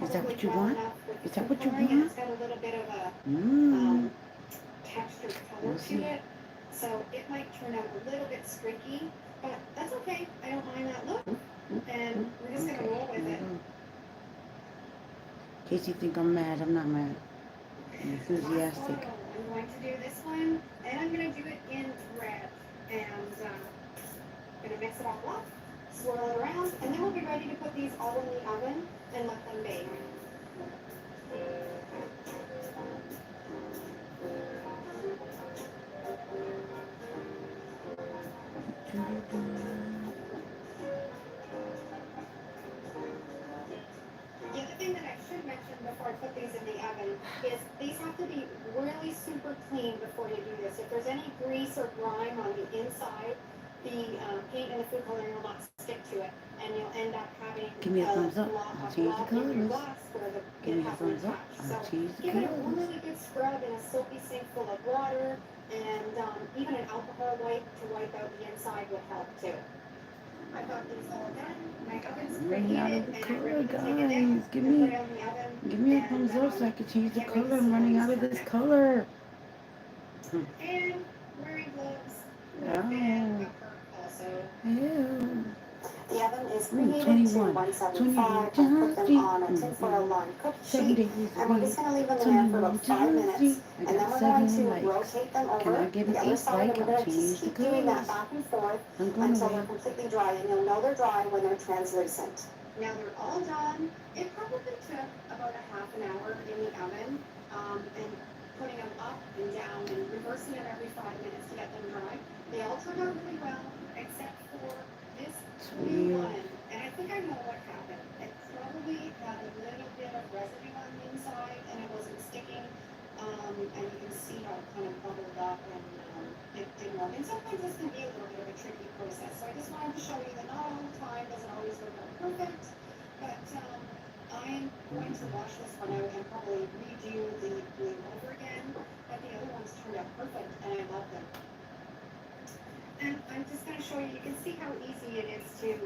Is that probably what you well want? enough with the Is that food what you coloring and want? it's got a little bit of a textured color We'll to see. it. So it might turn out a little bit streaky, but that's okay. I don't mind that look. And we're just going to roll with it. In case you think I'm mad, I'm not mad. I'm enthusiastic. I'm going to do this one, and I'm going to do it in red. And I'm going to mix it all up, swirl it around, and then we'll be ready to put these all in the oven and let them bake. The other thing that I should mention before I put these in the oven is these have to be really super clean before you do this. If there's any grease or grime on the inside, the paint and the food coloring will not stick to it, and you'll end up having Give me a thumbs up. blob I'll change the in your colors. glass where Give it me a hasn't thumbs up. attached. So I'll change the give it a colors. really good scrub in a soapy sink full of water, and even an alcohol wipe to wipe out the inside would help too. I got these all done. My oven's I'm running out of preheated, the and I'm color, ready to take it guys. down Give and put me, it in the oven. give me a And thumbs up so I can change the can't wait to color. see I'm how running these out of turn this out. color. And wearing gloves with a bit Oh, of hurt also. ew. The oven is Ooh, preheated to 21, 175. I 21 put them feet. on a tinfoil lined cookie 7 sheet, days a and we're just week. going to leave them in there for 21 about 5 times 3. minutes. I And then got we're going 7 to likes. rotate them Can I over give to an the other 8 side, like? and we're I'll going to change just the keep doing that colors. back and forth I'm going until away. they're completely dry, and you'll know they're dry when they're translucent. Now they're all done. It probably took about a half an hour in the oven, and putting them up and down and reversing them every 5 minutes to get them dry. They all turned out really well, except for this blue one. And I think I know what happened. It probably had a little bit of residue on the inside, and it wasn't sticking. And you can see how it kind of bubbled up, and it didn't work. And sometimes this can be a little bit of a tricky process. So I just wanted to show you that not all the time does it always work out perfect. But I am going to wash this one out and probably redo the blue over again. But the other ones turned out perfect, and I love them. And I'm just going to show you, you can see how easy it is to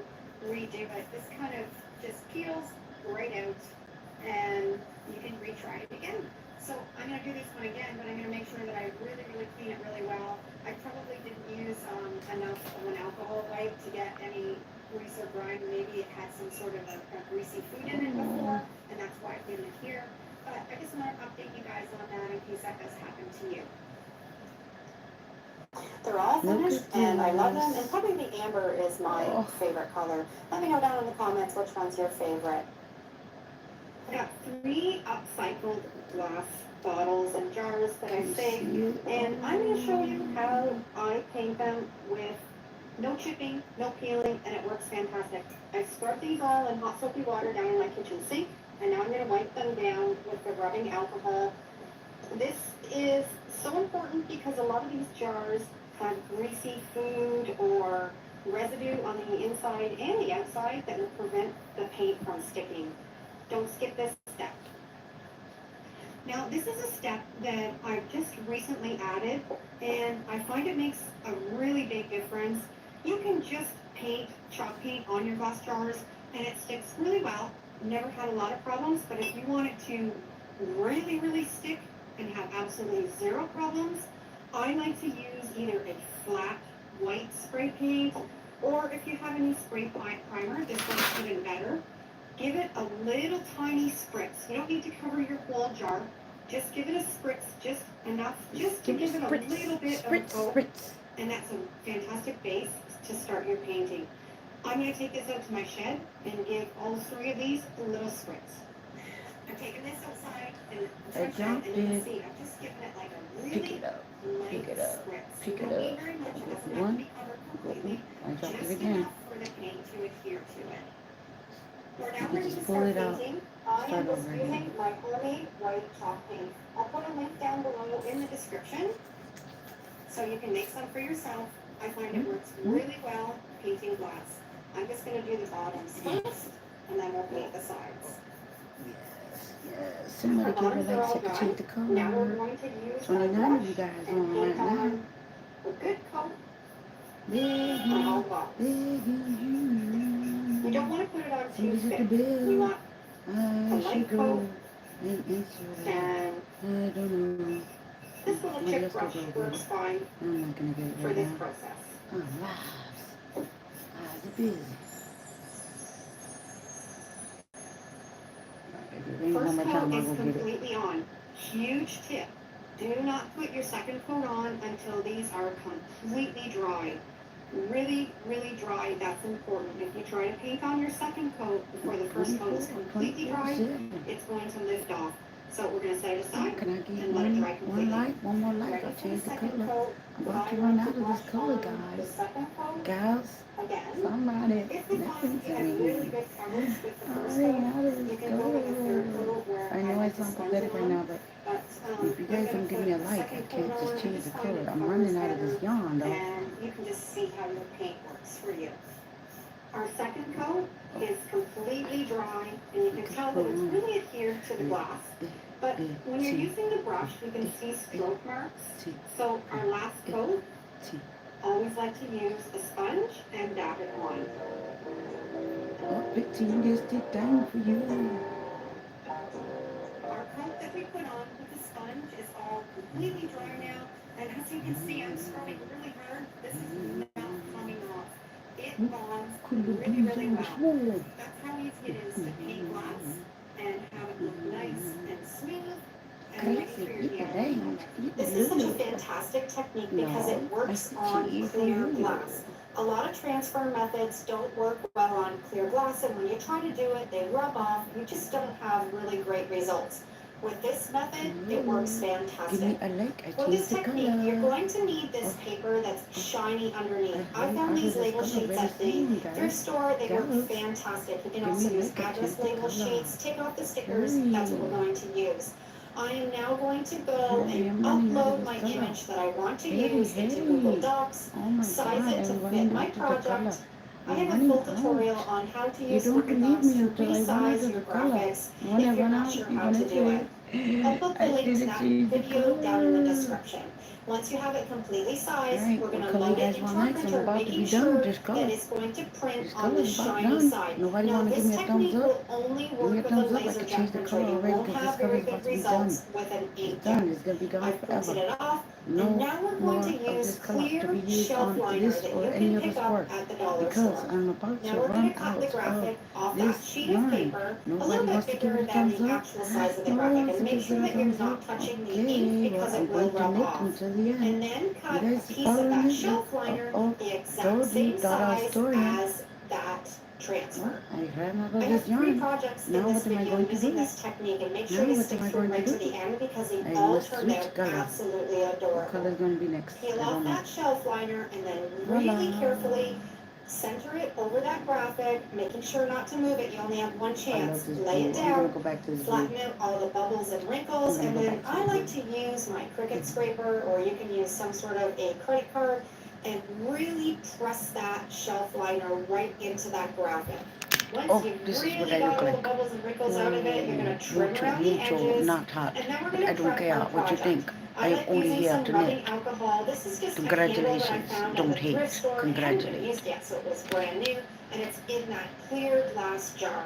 redo it. This kind of just peels right out, and you can retry it again. So I'm going to do this one again, but I'm going to make sure that I really, really clean it really well. I probably didn't use enough of an alcohol wipe to get any grease or grime. Maybe it had some sort of a greasy food in it before, and that's why it didn't adhere. But I just want to update you guys on that in case that does happen to you. They're all finished, and I love them, and probably the amber is my favorite color. Let me know down in the comments which one's your favorite. I got 3 upcycled glass bottles and jars that I saved, and I'm going to show you how I paint them with no chipping, no peeling, and it works fantastic. I scrub these all in hot soapy water down in my kitchen sink, and now I'm going to wipe them down with the rubbing alcohol. This is so important because a lot of these jars have greasy food or residue on the inside and the outside that will prevent the paint from sticking. Don't skip this step. Now, this is a step that I've just recently added, and I find it makes a really big difference. You can just paint, chalk paint on your glass jars, and it sticks really well. Never had a lot of problems, but if you want it to really, really stick and have absolutely 0 problems, I like to use either a flat white spray paint, or if you have any spray primer, this one's even better. Give it a little tiny spritz. You don't need to cover your whole jar. Just give it a spritz, just enough, just to give it a little bit of a coat. And that's a fantastic base to start your painting. I'm going to take this out to my shed and give all 3 of these a little spritz. I'm taking this outside and you can see I'm just giving it like a really Pick it up. light Pick it up. spritz. Pick You it don't need up. very much. It Go doesn't for have to one. be covered Go completely. for. I drop it Just again. enough for the paint to adhere to it. We're now You ready just to pull start it out. painting. I am Start just over using again. my homemade white chalk paint. I'll put a link down below in the description so you can make some for yourself. I find it works really well painting glass. I'm just going to do the bottoms first, and then we'll paint the sides. Yes. Somebody give her like secretary the color. Now we're going to use 29 of you guys on right now. A good coat. Baby, baby, You don't want to put it on too who's at the thick. bell? You want a I should light go coat, and answer that. and I don't know. this little Somebody chip else brush go get works it. fine I'm not gonna get it for right this now. process. Oh, lives. Lives are busy. If it rains one First more coat time, I'll is go get it. completely on. Huge tip. Do not put your second coat on until these are completely dry. Really, really dry. That's important. If you try to paint on your second coat before the first coat is completely dry, it's going to lift off. So we're going to set it aside Can I get and let it dry completely. one more light? I'll change the color. I'm about to run out of this color, guys. Gals, somebody, nothing to me. I ran out of this color. I know it's not pathetic right now, but if you guys don't give me a like, I can't just change the color. I'm running out of this yarn, though. And you can just see how your paint works for you. Our second coat is completely dry, and you can tell that it's really adhered to the glass. But when you're using the brush, you can see stroke marks. So our last coat, always like to use a sponge and dab it on. Oh, 15 just did down for you. Our coat that we put on with the sponge is all completely dry now. And as you can see, I'm scrubbing really hard. This is not coming off. It Hmm? bonds Could you really, do really some well. small? That's how easy it is to paint glass and have it look nice and smooth and ready for Classic, your you can DIY dance, project. you This can is such a lose. fantastic technique because it No, I works said on cheese for clear you. glass. A lot of transfer methods don't work well on clear glass, and when you try to do it, they rub off. You just don't have really great results. With this method, it works Give me fantastic. a like, I For change this the technique, you're color. going to need this Oh, paper that's oh, shiny underneath. I I run found out of these this label color sheets very at the soon, thrift guys. store. They work Girls, fantastic. You can give also me a use like, I change address the label color. sheets. Take off the stickers. That's what Hurry. we're going to use. I am now going to go Hurry, and I'm running out of upload this my color. image that I want to Hurry, use into Google hurry. Docs, Oh my size god, it to I'm fit running my out of the color. project. I I'm have a running full tutorial out. on how to You use don't Google leave Docs me to until I run out resize of your the color. graphics When I if you're run not out, sure you're how to gonna do it. I'll say, put the I link to didn't that change the video down in the color. description. Once you have it completely sized, Alright, we're going what to color you load it guys into want our next? I'm printer, about to making be done with sure this that color. it's going to print This on color the is about shiny done. side. Nobody Now, want to give this me a thumbs technique up? will only Give me a work with a thumbs up. I can LaserJet change the printer. color You already won't because this have color very is about good to be done. results with an It's inkjet. done. It's going to be gone I've printed forever. it off, and No now we're going more to of use this color to clear be used shelf on liner this that or you any can other pick up sport at the dollar because store. I'm about Now to we're going run to cut the out of graphic off that this sheet of yarn. paper a little Nobody bit wants to give bigger it a than thumbs the up. actual size of the Nobody graphic, wants and to make give sure it a that you're thumbs not up. touching the ink Okay, well, because I'm it will going to rub knit off. until the end. And then You cut a guys piece of following that it? Look, shelf liner the exact told you, same got our size story. as that Well, transfer. I ran out I of have this 3 yarn. projects in Now this what am I video going to using do? this technique, and make Now sure you what stick am I through going to right to do? the end because they I all must turned switch out color. absolutely What color adorable. is going to be next? Peel I off don't know. that shelf liner and then really Voila. carefully center it over that graphic, making sure not to move it. You only have one I love chance. this Lay blue. it I'm going down, to go back to this blue. flatten out all the bubbles and I'm wrinkles, going to and go then back to I the like blue. to use my Cricut scraper, or you can use some sort of a credit card, and really press that shelf liner right into that graphic. Once Oh, you've this is what really I got look all the like. bubbles and wrinkles out of it, you're going to trim Mucho, around the mucho, edges, not hot. and then we're But going I to don't prep care our what you project. think. I I am like only using here some to rubbing knit. alcohol. This is just a candle that I Congratulations. found at Don't the thrift hate. store. It hadn't been Congratulate. used yet, so it was brand new, and it's in that clear glass jar.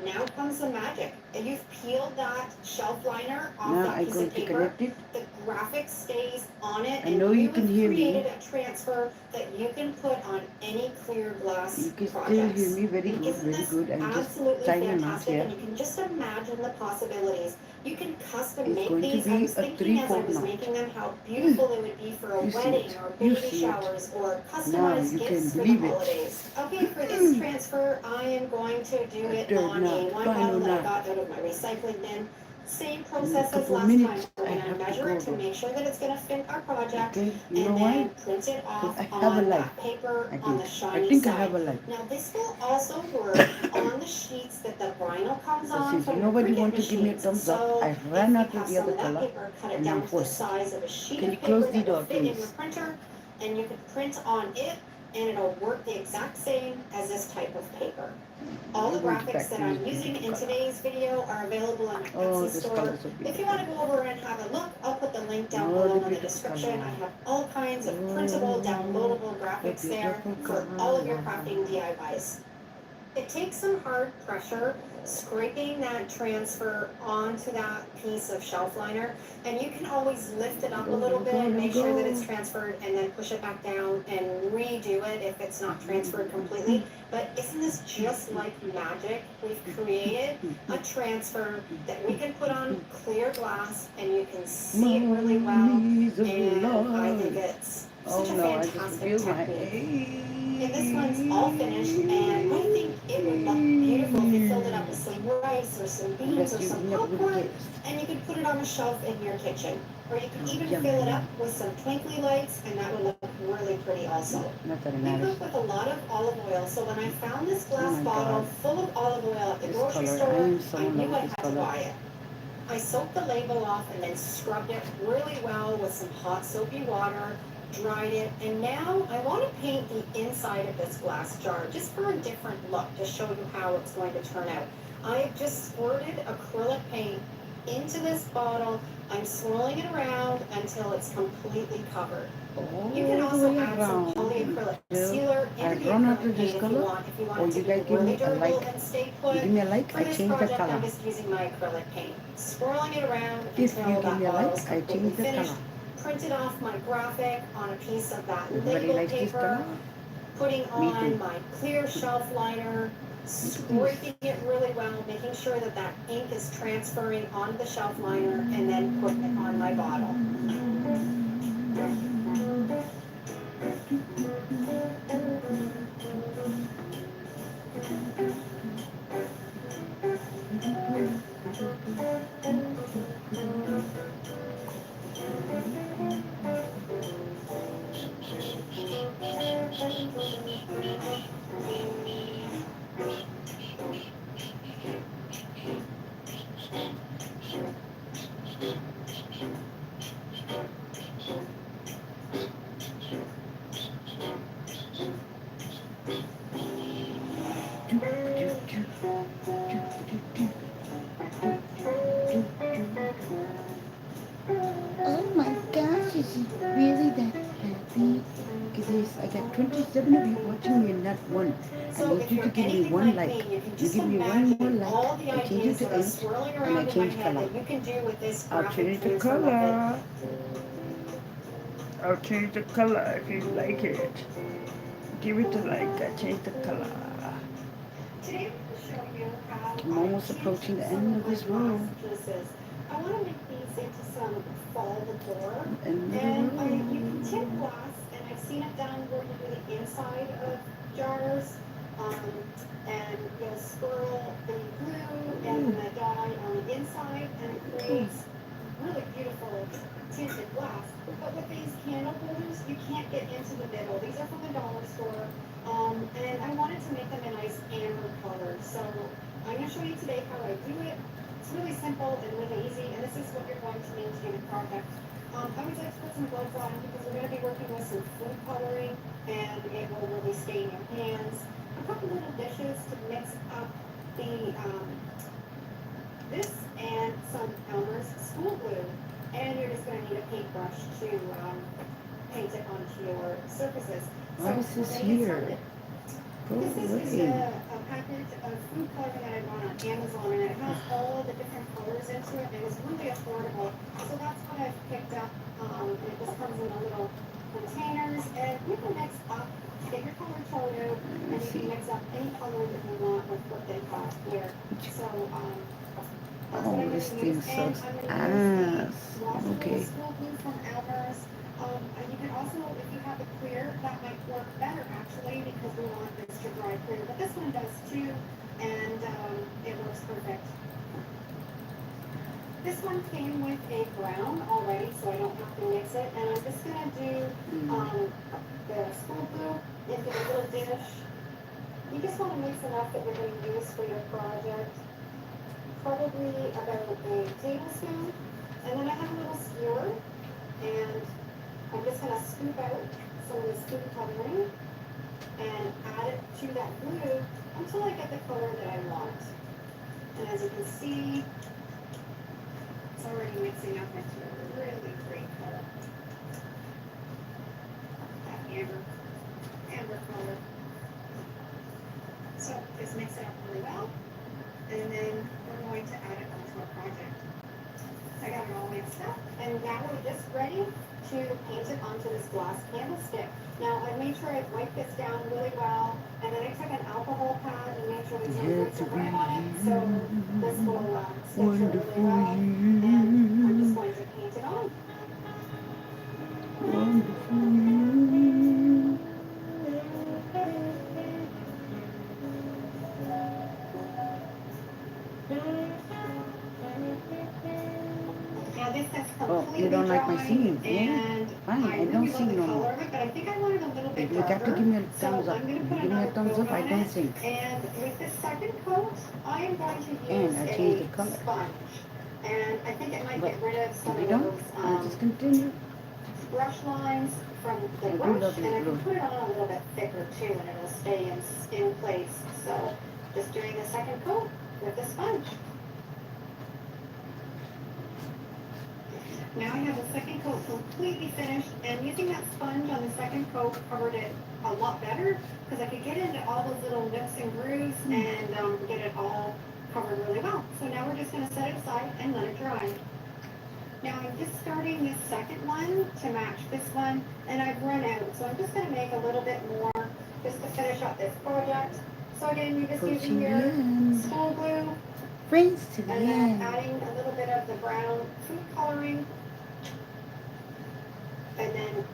Now comes the magic. You've peeled that shelf liner off Now that I'm piece going of to paper. connect it. The graphic stays on it, I and know you you can have hear me. created a transfer that you can put on any clear glass You can still projects. hear me very And good, isn't very this good. I'm just absolutely trying to not fantastic? here. And you can just imagine the possibilities. You can custom It's make going to these. I be was a thinking as I 3/4 was knot. making them how beautiful it would be for a You see wedding it. or You baby see it. showers or Now customized you can gifts for the believe it. holidays. Okay, for this transfer, I am going to do A it third on knot, a wine final bottle that I knot. got out of my recycling bin. Same In a process as couple of last time. minutes, We're I going to have to measure go it to though. make sure that it's going to fit our project, Okay, you know and why? then print it Because off I have a on life. that paper I on the think. I shiny think I side. have a life. Now this will also work on the sheets that the vinyl comes So on since from the nobody Cricut want to give me a machines. thumbs up, So I if ran you out of have the some other of that color paper, cut it and down I'm to the forced it. size of a sheet Can of you close paper the that will door, fit in your please? printer, and you can print on it, and it'll work the exact same as this type of paper. All the We're going graphics back that to I'm this using beautiful in color. today's video are available on my Oh, Etsy this store. color is so If you beautiful. want to go over and have a look, I'll put the link down Oh, below the in the beautiful description. color. I have all kinds of printable, Oh, downloadable the graphics there beautiful for all of your color. crafting DIYs. It takes some hard pressure scraping that transfer onto that piece of shelf liner, and you can always lift it up a little bit and make sure that it's transferred, and then push it back down and redo it if it's not transferred completely. But isn't this just like magic? We've created a transfer that we can put on clear glass, and you can see it really well, and I think it's Oh such a no, I just fantastic feel my technique. And this one's all finished, and I think it would look beautiful if you filled it up with some rice or some beans or some popcorn, and you could put it on a shelf in your kitchen. Or you could even fill it up with some twinkly lights, and that would look really pretty also. Not that it We matters. cook with a lot of olive oil, so when I found this glass my bottle God. full of olive oil at the This grocery color, I store, am so I in love knew with I this had to color. buy it. I soaked the label off and then scrubbed it really well with some hot soapy water, dried it, and now I want to paint the inside of this glass jar just for a different look to show you how it's going to turn out. I have just squirted acrylic paint into this bottle. I'm swirling it around until it's completely covered. You can also add some polyacrylic sealer into the acrylic paint if you want it to be really durable and stay put. Give me a like, For I this change the project, color. I'm just using my acrylic paint, swirling it around If you until give that me a bottle is like, I completely change the finished. color. Printed off my graphic on a piece of that Everybody label likes this paper, color? putting on my clear shelf liner, scraping it really well, making sure that that ink is transferring onto the shelf liner, and then putting it on my bottle. Oh my gosh, is he really that happy? Because I got 27 of you watching me and not one. I need you to give me one like. You give me one more like. I change it to 8 and I change color. I'll change the color. I'll change the color if you like it. Give it a like. I change the color. I'm almost approaching the end of this row. I want to make these into some fall decor. And you can tip glass, and I've seen it done where you do the inside of jars, and you'll swirl the glue and the dye on the inside, and it creates really beautiful tinted glass. But with these candle holders, you can't get into the middle. These are from the dollar store, and I wanted to make them a nice amber color. So I'm going to show you today how I do it. It's really simple and really easy, and this is what you're going to need to do the project. I would like to put some gloves on because we're going to be working with some food coloring, and it will really stain your hands. A couple little dishes to mix up the this and some Elmer's school glue, and you're just going to need a paintbrush to paint it onto your surfaces. What is this here? This is just a package of food coloring that I bought on Amazon, and it has all the different colors into it, and it's really affordable. So that's what I've picked up, and it just comes in the little containers, and you can mix up, get your color chart out, and you can mix up any color that you want with what they've got here. So, that's what I'm this going to thing use. sucks And I'm going to use ass. the wash Okay. school glue from Elmer's. And you can also, if you have it clear, that might work better actually, because we want this to dry clear. But this one does too, and it works perfect. This one came with a brown already, so I don't have to mix it. And I'm just going to do the school glue into the little dish. You just want to mix enough that you're going to use for your project. Probably about a tablespoon. And then I have a little skewer, and I'm just going to scoop out some of this food coloring and add it to that glue until I get the color that I want. And as you can see, it's already mixing up into a really great color. That amber color. So just mix it up really well, and then we're going to add it onto our project. I got it all mixed up, and now we're just ready to paint it onto this glass candlestick. Now I made sure I wiped this down really well, and then I took an alcohol pad and made sure there's no roots or grime on it, so this will stick really well, and I'm just going to paint it on. Wonderful. Now this has Oh, completely you don't like my dried, singing? Yeah, and fine. I really don't love sing the no color more. of it, but I think I want it a little bit You darker. got to give me a So thumbs up. I'm going to You put give me a another thumbs coat up, I on don't it, sing. and with this second coat, I am going to use And I change the a color. sponge, and I think it might But get rid of some if you of don't, those I'll just continue. brush lines from the I do brush, love and this I blue. can put it on a little bit thicker too, and it'll stay in place. So just doing the second coat with the sponge. Now I have the second coat completely finished, and using that sponge on the second coat covered it a lot better, because I could get into all those little nooks and grooves and get it all covered really well. So now we're just going to set it aside and let it dry. Now I'm just starting this second one to match this one, and I've run out, so I'm just going to make a little bit more, just to finish up this project. So again, you're just Pushing using the your end. school glue Brings to the and then end. adding a little bit of the brown food coloring. And then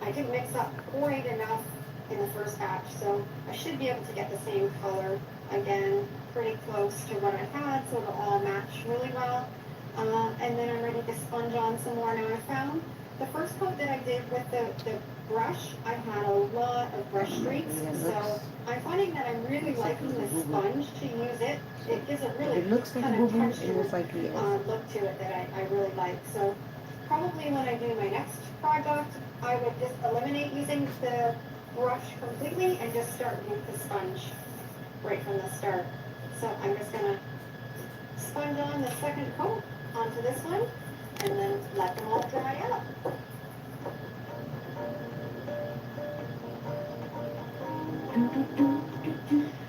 I didn't mix up quite enough in the first batch, so I should be able to get the same color again, pretty close to what I had, so it'll all match really well. And then I'm ready to sponge on some more. Now I found the first coat that I did with the brush, I had a lot of brush streaks, so I'm finding that I'm really liking the sponge to use it. It gives a really It looks like a kind of boo-boo, it textured looks like it is. look to it that I really like. So probably when I do my next project, I would just eliminate using the brush completely and just start with the sponge right from the start. So I'm just gonna sponge on the second coat onto this one and then let them all dry up.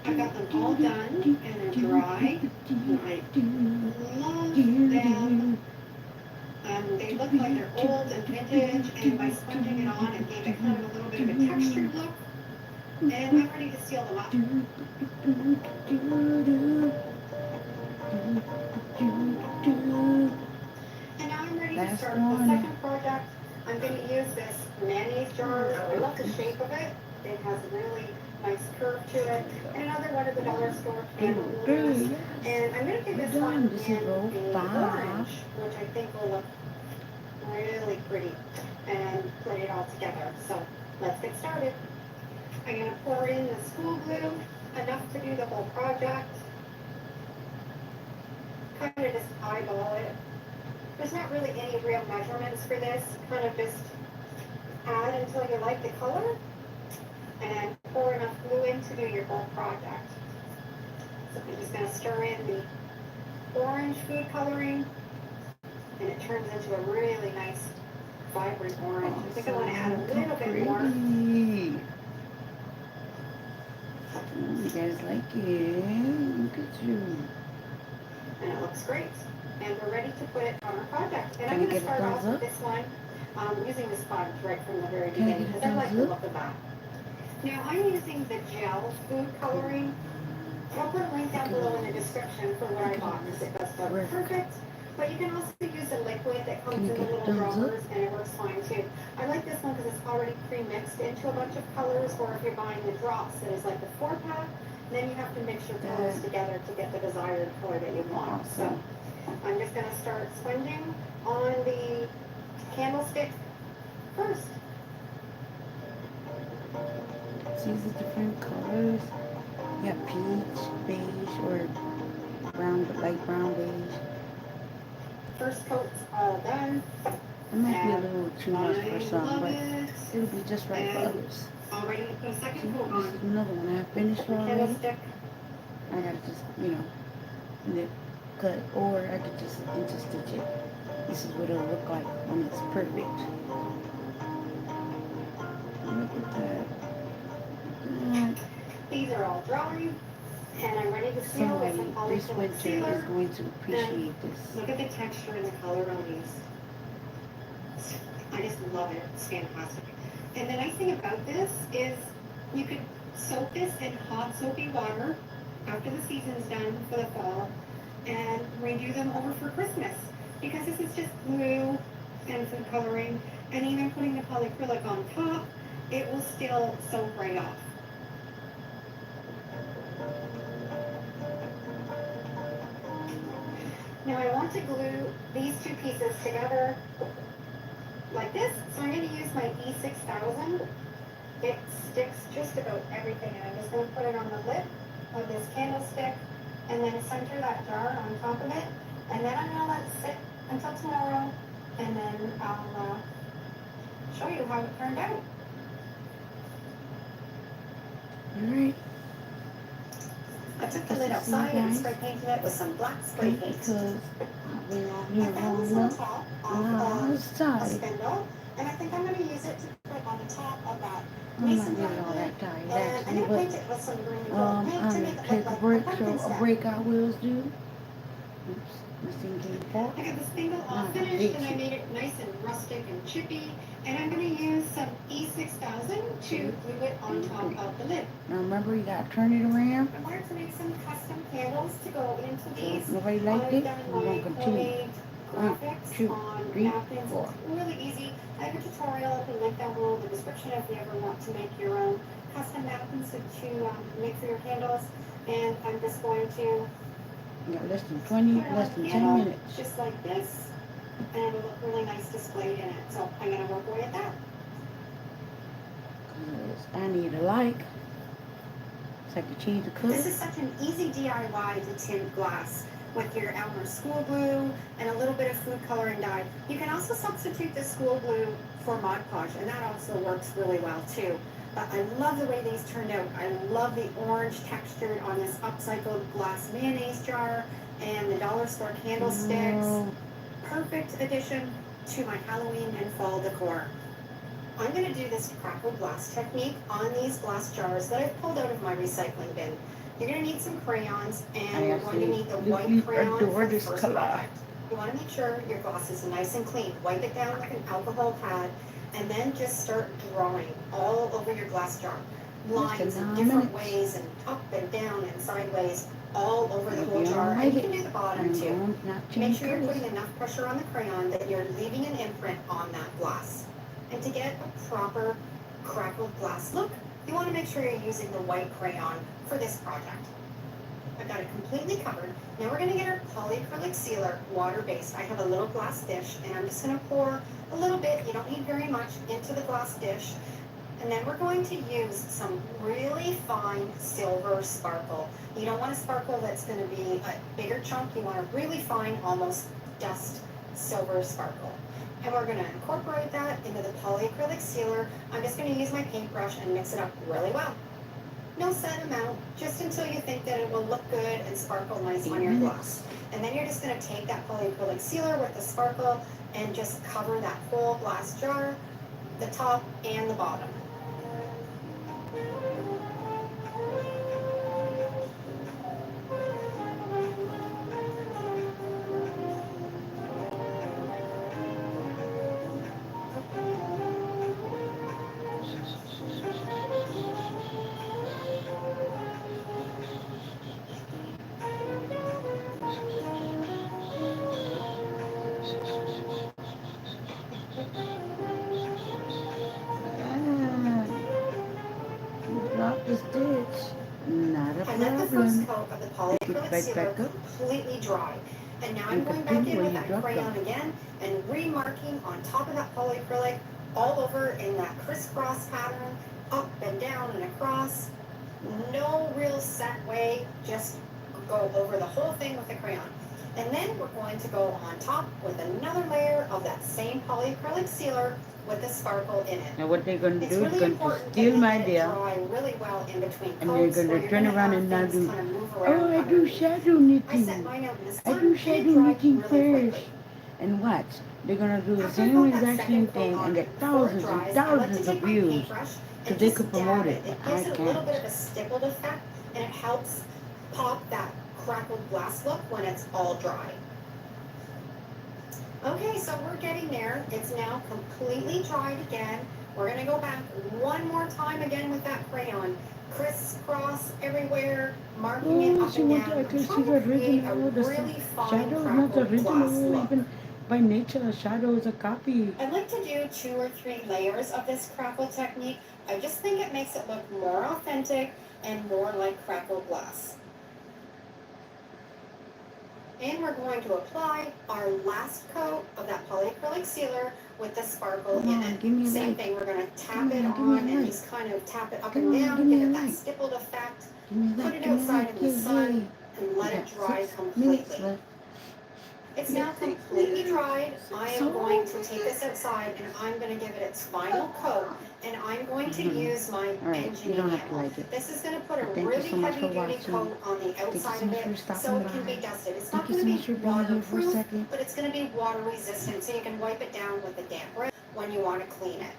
I got them all done and they're dry. I love them. They look like they're old and vintage, and by sponging it on, it gave it kind of a little bit of a textured look. And I'm ready to seal them up. And now I'm ready to start the second project. I'm going to use this mayonnaise jar. I love the shape of it. It has a really nice curve to it. And another one of the dollar store candle holders. And I'm going to give this one in a orange, which I think will look really pretty and put it all together. So let's get started. I'm going to pour in the school glue, enough to do the whole project. Kind of just eyeball it. There's not really any real measurements for this. Kind of just add until you like the color and pour enough glue in to do your whole project. So I'm just going to stir in the orange food coloring, and it turns into a really nice vibrant orange. I think I want to add a little bit more. You guys like it? Look at you. And it looks great. And we're ready to put it on our project. And Can I'm I going to get a start off thumbs with up? this one using the sponge right from the very Can I beginning get a because I like thumbs the up? look of that. Now I'm using the gel food coloring. I'll put a link down below in the description for what I bought because it does look perfect. But you can also use a liquid that comes in the little droppers and it works fine too. I like this one because it's already pre-mixed into a bunch of colors, or if you're buying the drops that is like the 4-pack, then you have to mix your colors together to get the desired color that you want. So I'm just going to start sponging on the candlestick first. See the different colors? You got peach, beige, or brown, light brown beige. First coat's all done. It might be a little too much for some, but it'll be just right for others. All ready to put a second See, coat this on. is another one I finished already. Candlestick. I gotta just, nip, cut, or I could just interstitch it. This is what it'll look like when it's perfect. Look at that. These are all dry, and I'm ready to seal with some Somebody this polycrystalline winter sealer. is going to appreciate this. Look at the texture and the color on these. I just love it. It's fantastic. And the nice thing about this is you could soak this in hot soapy water after the season's done for the fall and redo them over for Christmas. Because this is just glue and food coloring, and even putting the polyacrylic on top, it will still soak right off. Now I want to glue these two pieces together like this, so I'm going to use my E6000. It sticks just about everything, and I'm just going to put it on the lip of this candlestick and then center that jar on top of it, and then I'm going to let it sit until tomorrow, and then I'll show you how it turned out. Alright. I took the lid outside and spray painted it with some black spray paint. Because I've been on here I found this long on enough. top I was of a tired. spindle, and I think I'm going to use it to put on the top of that I'm mason not jar getting all lid. that tired And actually, I'm going to but paint it with some green and gold paint to I'm make gonna it take look a like break, a so pumpkin a step. break I will do. Oops, this thing came apart. I got the spindle all Ah, finished and I Dixie. made it nice and rustic and chippy. And I'm going to use some E6000 to glue it on top of the lid. Now remember, you gotta turn it around. I wanted to make some custom candles to go into So these. if nobody liked it, I've we're done gonna my continue. homemade 1, graphics 2, on 3, napkins. 4. It's really easy. I have a tutorial at the link down below in the description if you ever want to make your own custom napkins to make for your candles. And I'm just going to You got less than put it less on than the 10 candle, minutes. just like this. And it'll look really nice displayed in it. So I'm going to work away at that. Cause I need a like. So I can change the color. This is such an easy DIY to tint glass with your Elmer school glue and a little bit of food color and dye. You can also substitute the school glue for Mod Podge, and that also works really well too. But I love the way these turned out. I love the orange textured on this upcycled glass mayonnaise jar and the dollar store candlesticks. Oh, Perfect addition to my Halloween and fall decor. I'm going to do this crackle glass technique on these glass jars that I've pulled out of my recycling bin. You're going to need some crayons, and you're going to need the white crayon for the first project. You want to make sure your glass is nice and clean. Wipe it down with an alcohol pad, and then just start drawing all over your glass jar. Lines in different ways, and up and down and sideways, all over the whole jar. And you can do the bottom too. Make sure you're putting enough pressure on the crayon that you're leaving an imprint on that glass. And to get a proper crackled glass look, you want to make sure you're using the white crayon for this project. I've got it completely covered. Now we're going to get our polyacrylic sealer, water-based. I have a little glass dish, and I'm just going to pour a little bit, you don't need very much, into the glass dish. And then we're going to use some really fine silver sparkle. You don't want a sparkle that's going to be a bigger chunk. You want a really fine, almost dust silver sparkle. And we're going to incorporate that into the polyacrylic sealer. I'm just going to use my paintbrush and mix it up really well. No set amount, just until you think that it will look good and sparkle nice on your glass. And then you're just going to take that polyacrylic sealer with the sparkle and just cover that whole glass jar, the top and the bottom. Drop the stitch. Not a I let the first problem. coat of the polyacrylic sealer completely dry. And now I'm going back in with that crayon again and remarking on top of that polyacrylic all over in that crisscross pattern, up and down and across. No real set way, just go over the whole thing with the crayon. And then we're going to go on top with another layer of that same polyacrylic sealer with the sparkle in it. Now what they're going to It's do is really going to important steal that my you let it idea, dry really well in between and they're coats, going or to you're turn gonna around have and now things do, kind of move around oh, I do underneath. shadow I knitting. set mine out in the I sun, do and it shadow dried knitting really first. quickly. And watch, they're going to do the After I same put that exact second same coat thing on and get it, before it thousands and dries, I like to thousands of take my views paintbrush because and they just could dab promote it. it, It but I gives it a little bit can't. of a stippled effect, and it helps pop that crackled glass look when it's all dry. Okay, so we're getting there. It's now completely dried again. We're going to go back one more time again with that crayon. Crisscross everywhere, marking it Oh, up she and went down. to, I'm she's trying to create a original. The really fine shadow is not the crackled glass original. look. Even by nature, a shadow is a copy. I'd like to do 2 or 3 layers of this crackle technique. I just think it makes it look more authentic and more like crackled glass. And we're going to apply our last coat of that polyacrylic sealer with the sparkle in it. Give me a Same like. thing, we're going to tap it Give me a on and like. just kind of tap it up Come and on, down, give me give a it that like. stippled effect, Give me a put like. it Give me a outside like. in the sun, Yay. and let We it got dry 6 minutes completely. left. It's now completely dried. I am going to take this outside and I'm going to give it its final coat, and I'm going to use my You don't have to engineer. like it. This is going to put a Thank you really so much for heavy-duty watching. coat on the Thank you outside so of much for it so stopping it can be by. dusted. It's Thank not you going so to much be for being here for a waterproof, second. but it's going to be water resistant, so you can wipe it down with a damp rag when you want to clean it.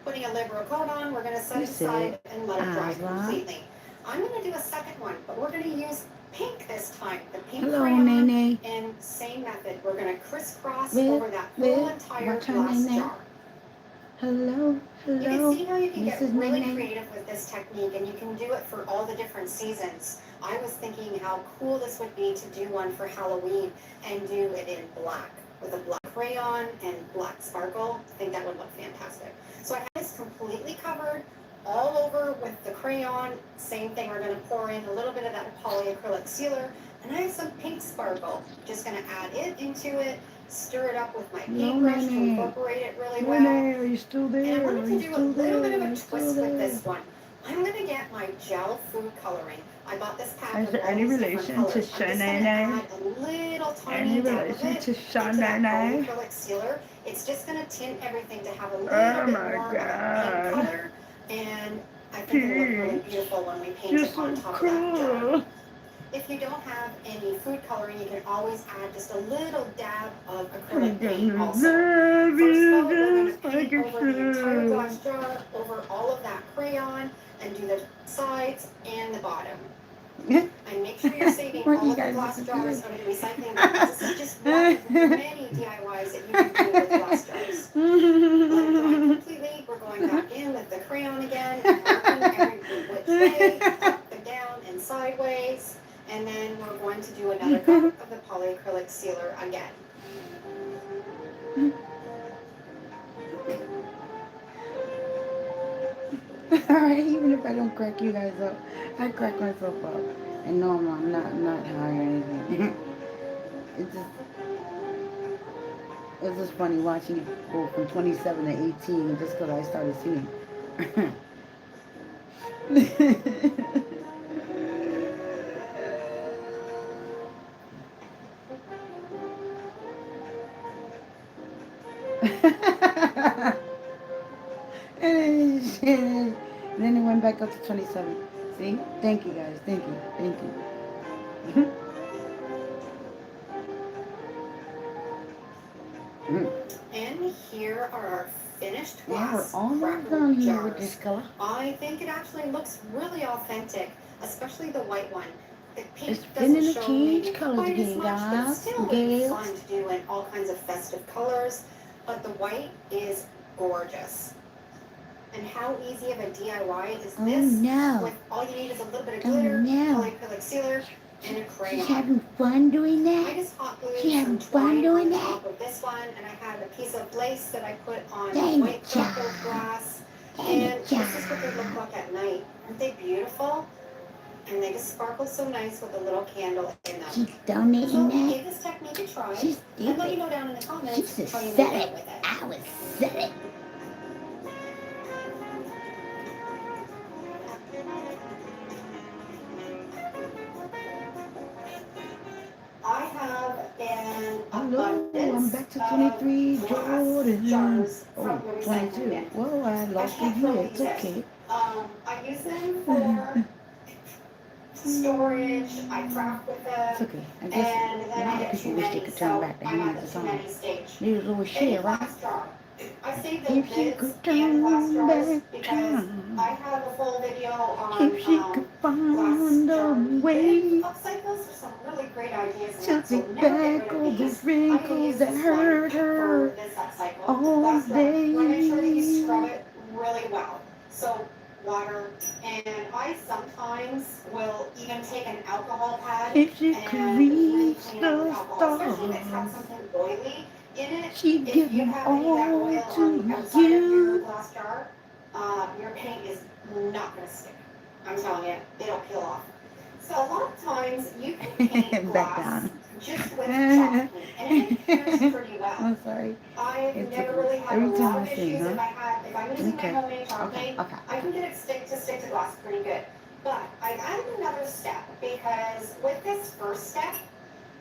Putting a liberal coat on, we're going to set it aside and let it dry completely. I'm going to do a second one, but we're going to use pink this time. The pink Hello, crayon. Nene. And same method. We're going to crisscross With, over that whole entire watch her, glass Nene. jar. Hello, You can hello. see how you can get Mrs. really Nene. creative with this technique, and you can do it for all the different seasons. I was thinking how cool this would be to do one for Halloween and do it in black with a black crayon and black sparkle. I think that would look fantastic. So I have this completely covered all over with the crayon. Same thing, we're going to pour in a little bit of that polyacrylic sealer, and I have some pink sparkle. Just going to add it into it, stir it up with my paintbrush to incorporate it really well. Nene, are you still there? And I wanted to do a little bit of a twist with there? this one. I'm going to get my gel food coloring. I bought this pack Is of there all any these relation different to colors. I'm just going to Shanana? add a little tiny Any dab of relation it to into that Shanana? polyacrylic sealer. It's just going to tint everything to have a little Oh bit my more of a pink God. color. And I think it'll look really beautiful when we paint You're it on so top of that jar. cool. If you don't have any food coloring, you can always add just a little dab of acrylic paint also. First of all, we're going to paint over the entire glass jar, over all of that crayon, and do the sides and the bottom. And make sure you're saving all of your glass jars out of the recycling bin, because this is just one of many DIYs that you can do with glass jars. Let it dry completely. We're going back in with the crayon again, and working every which way, up and down and sideways. And then we're going to do another coat of the polyacrylic sealer again. Alright, even if I don't crack you guys up, I crack myself up. And no, I'm not high or anything. It's just funny watching it go from 27 to 18 just because I started singing. And then it went back up to 27. See? Thank you guys. Thank you. Thank you. And here are our finished Yeah, glass we're almost cracker done here jars. with this color. I think it actually looks really authentic, especially the white one. The pink It's doesn't beginning to show change maybe colors quite as again, much, but guys. still would be fun to do in all kinds of festive colors. But the white is gorgeous. And how easy of a DIY is this? Oh no. With all you need is a little bit of Oh, glitter, no. polyacrylic sealer, and a crayon. She's having fun doing I that? just hot glued She some having fun twine doing on that? top of this one, and I had a piece of lace that I put on Dang white it, cracker child. glass. Dang And it, this is what they child. look like at night. Aren't they beautiful? And they just sparkle so nice with a little candle in them. She's So donating that? give this technique a try. She's And let me stupid. know down in the comments She's how you a make set out it. with it. I was set it. I have an Hello, I'm abundance back to of 23, glass Jordan. jars Oh, from the recycling 22. bin. Whoa, I I lost can't you. throw It's these okay. in. I use them for storage. I craft with them. It's okay. I And guess then a I lot of get people too wish they many, could turn so back the I'm hands at of the too time. many stage. There's always In share, right? glass jar. I save the If she lids could in glass turn jars back because time. I have a full video on If she could find glass jar a lid way upcycles. There's some really great ideas in to that, so take never get back rid all of those these. I'm going to wrinkles use that this one hurt for her this upcycle all glass jar. day. You want to make sure that you scrub it really well. So water, and I sometimes will even take an alcohol pad If she could and really reach clean it with the alcohol, especially if it's got stars, something oily in it. she'd If give you them have any of that all oil on the to outside of your you. glass jar, your paint is not going to stick. I'm telling you, it'll peel off. So a lot of times you can paint Back glass down. just with chalk paint, and it adheres pretty well. I'm sorry. I've It's never okay. really had a Every time lot I of sing, issues huh? if I'm using Okay. my homemade chalk Okay. paint. Okay. I can get it stick to glass pretty good. But I added another step because with this first step,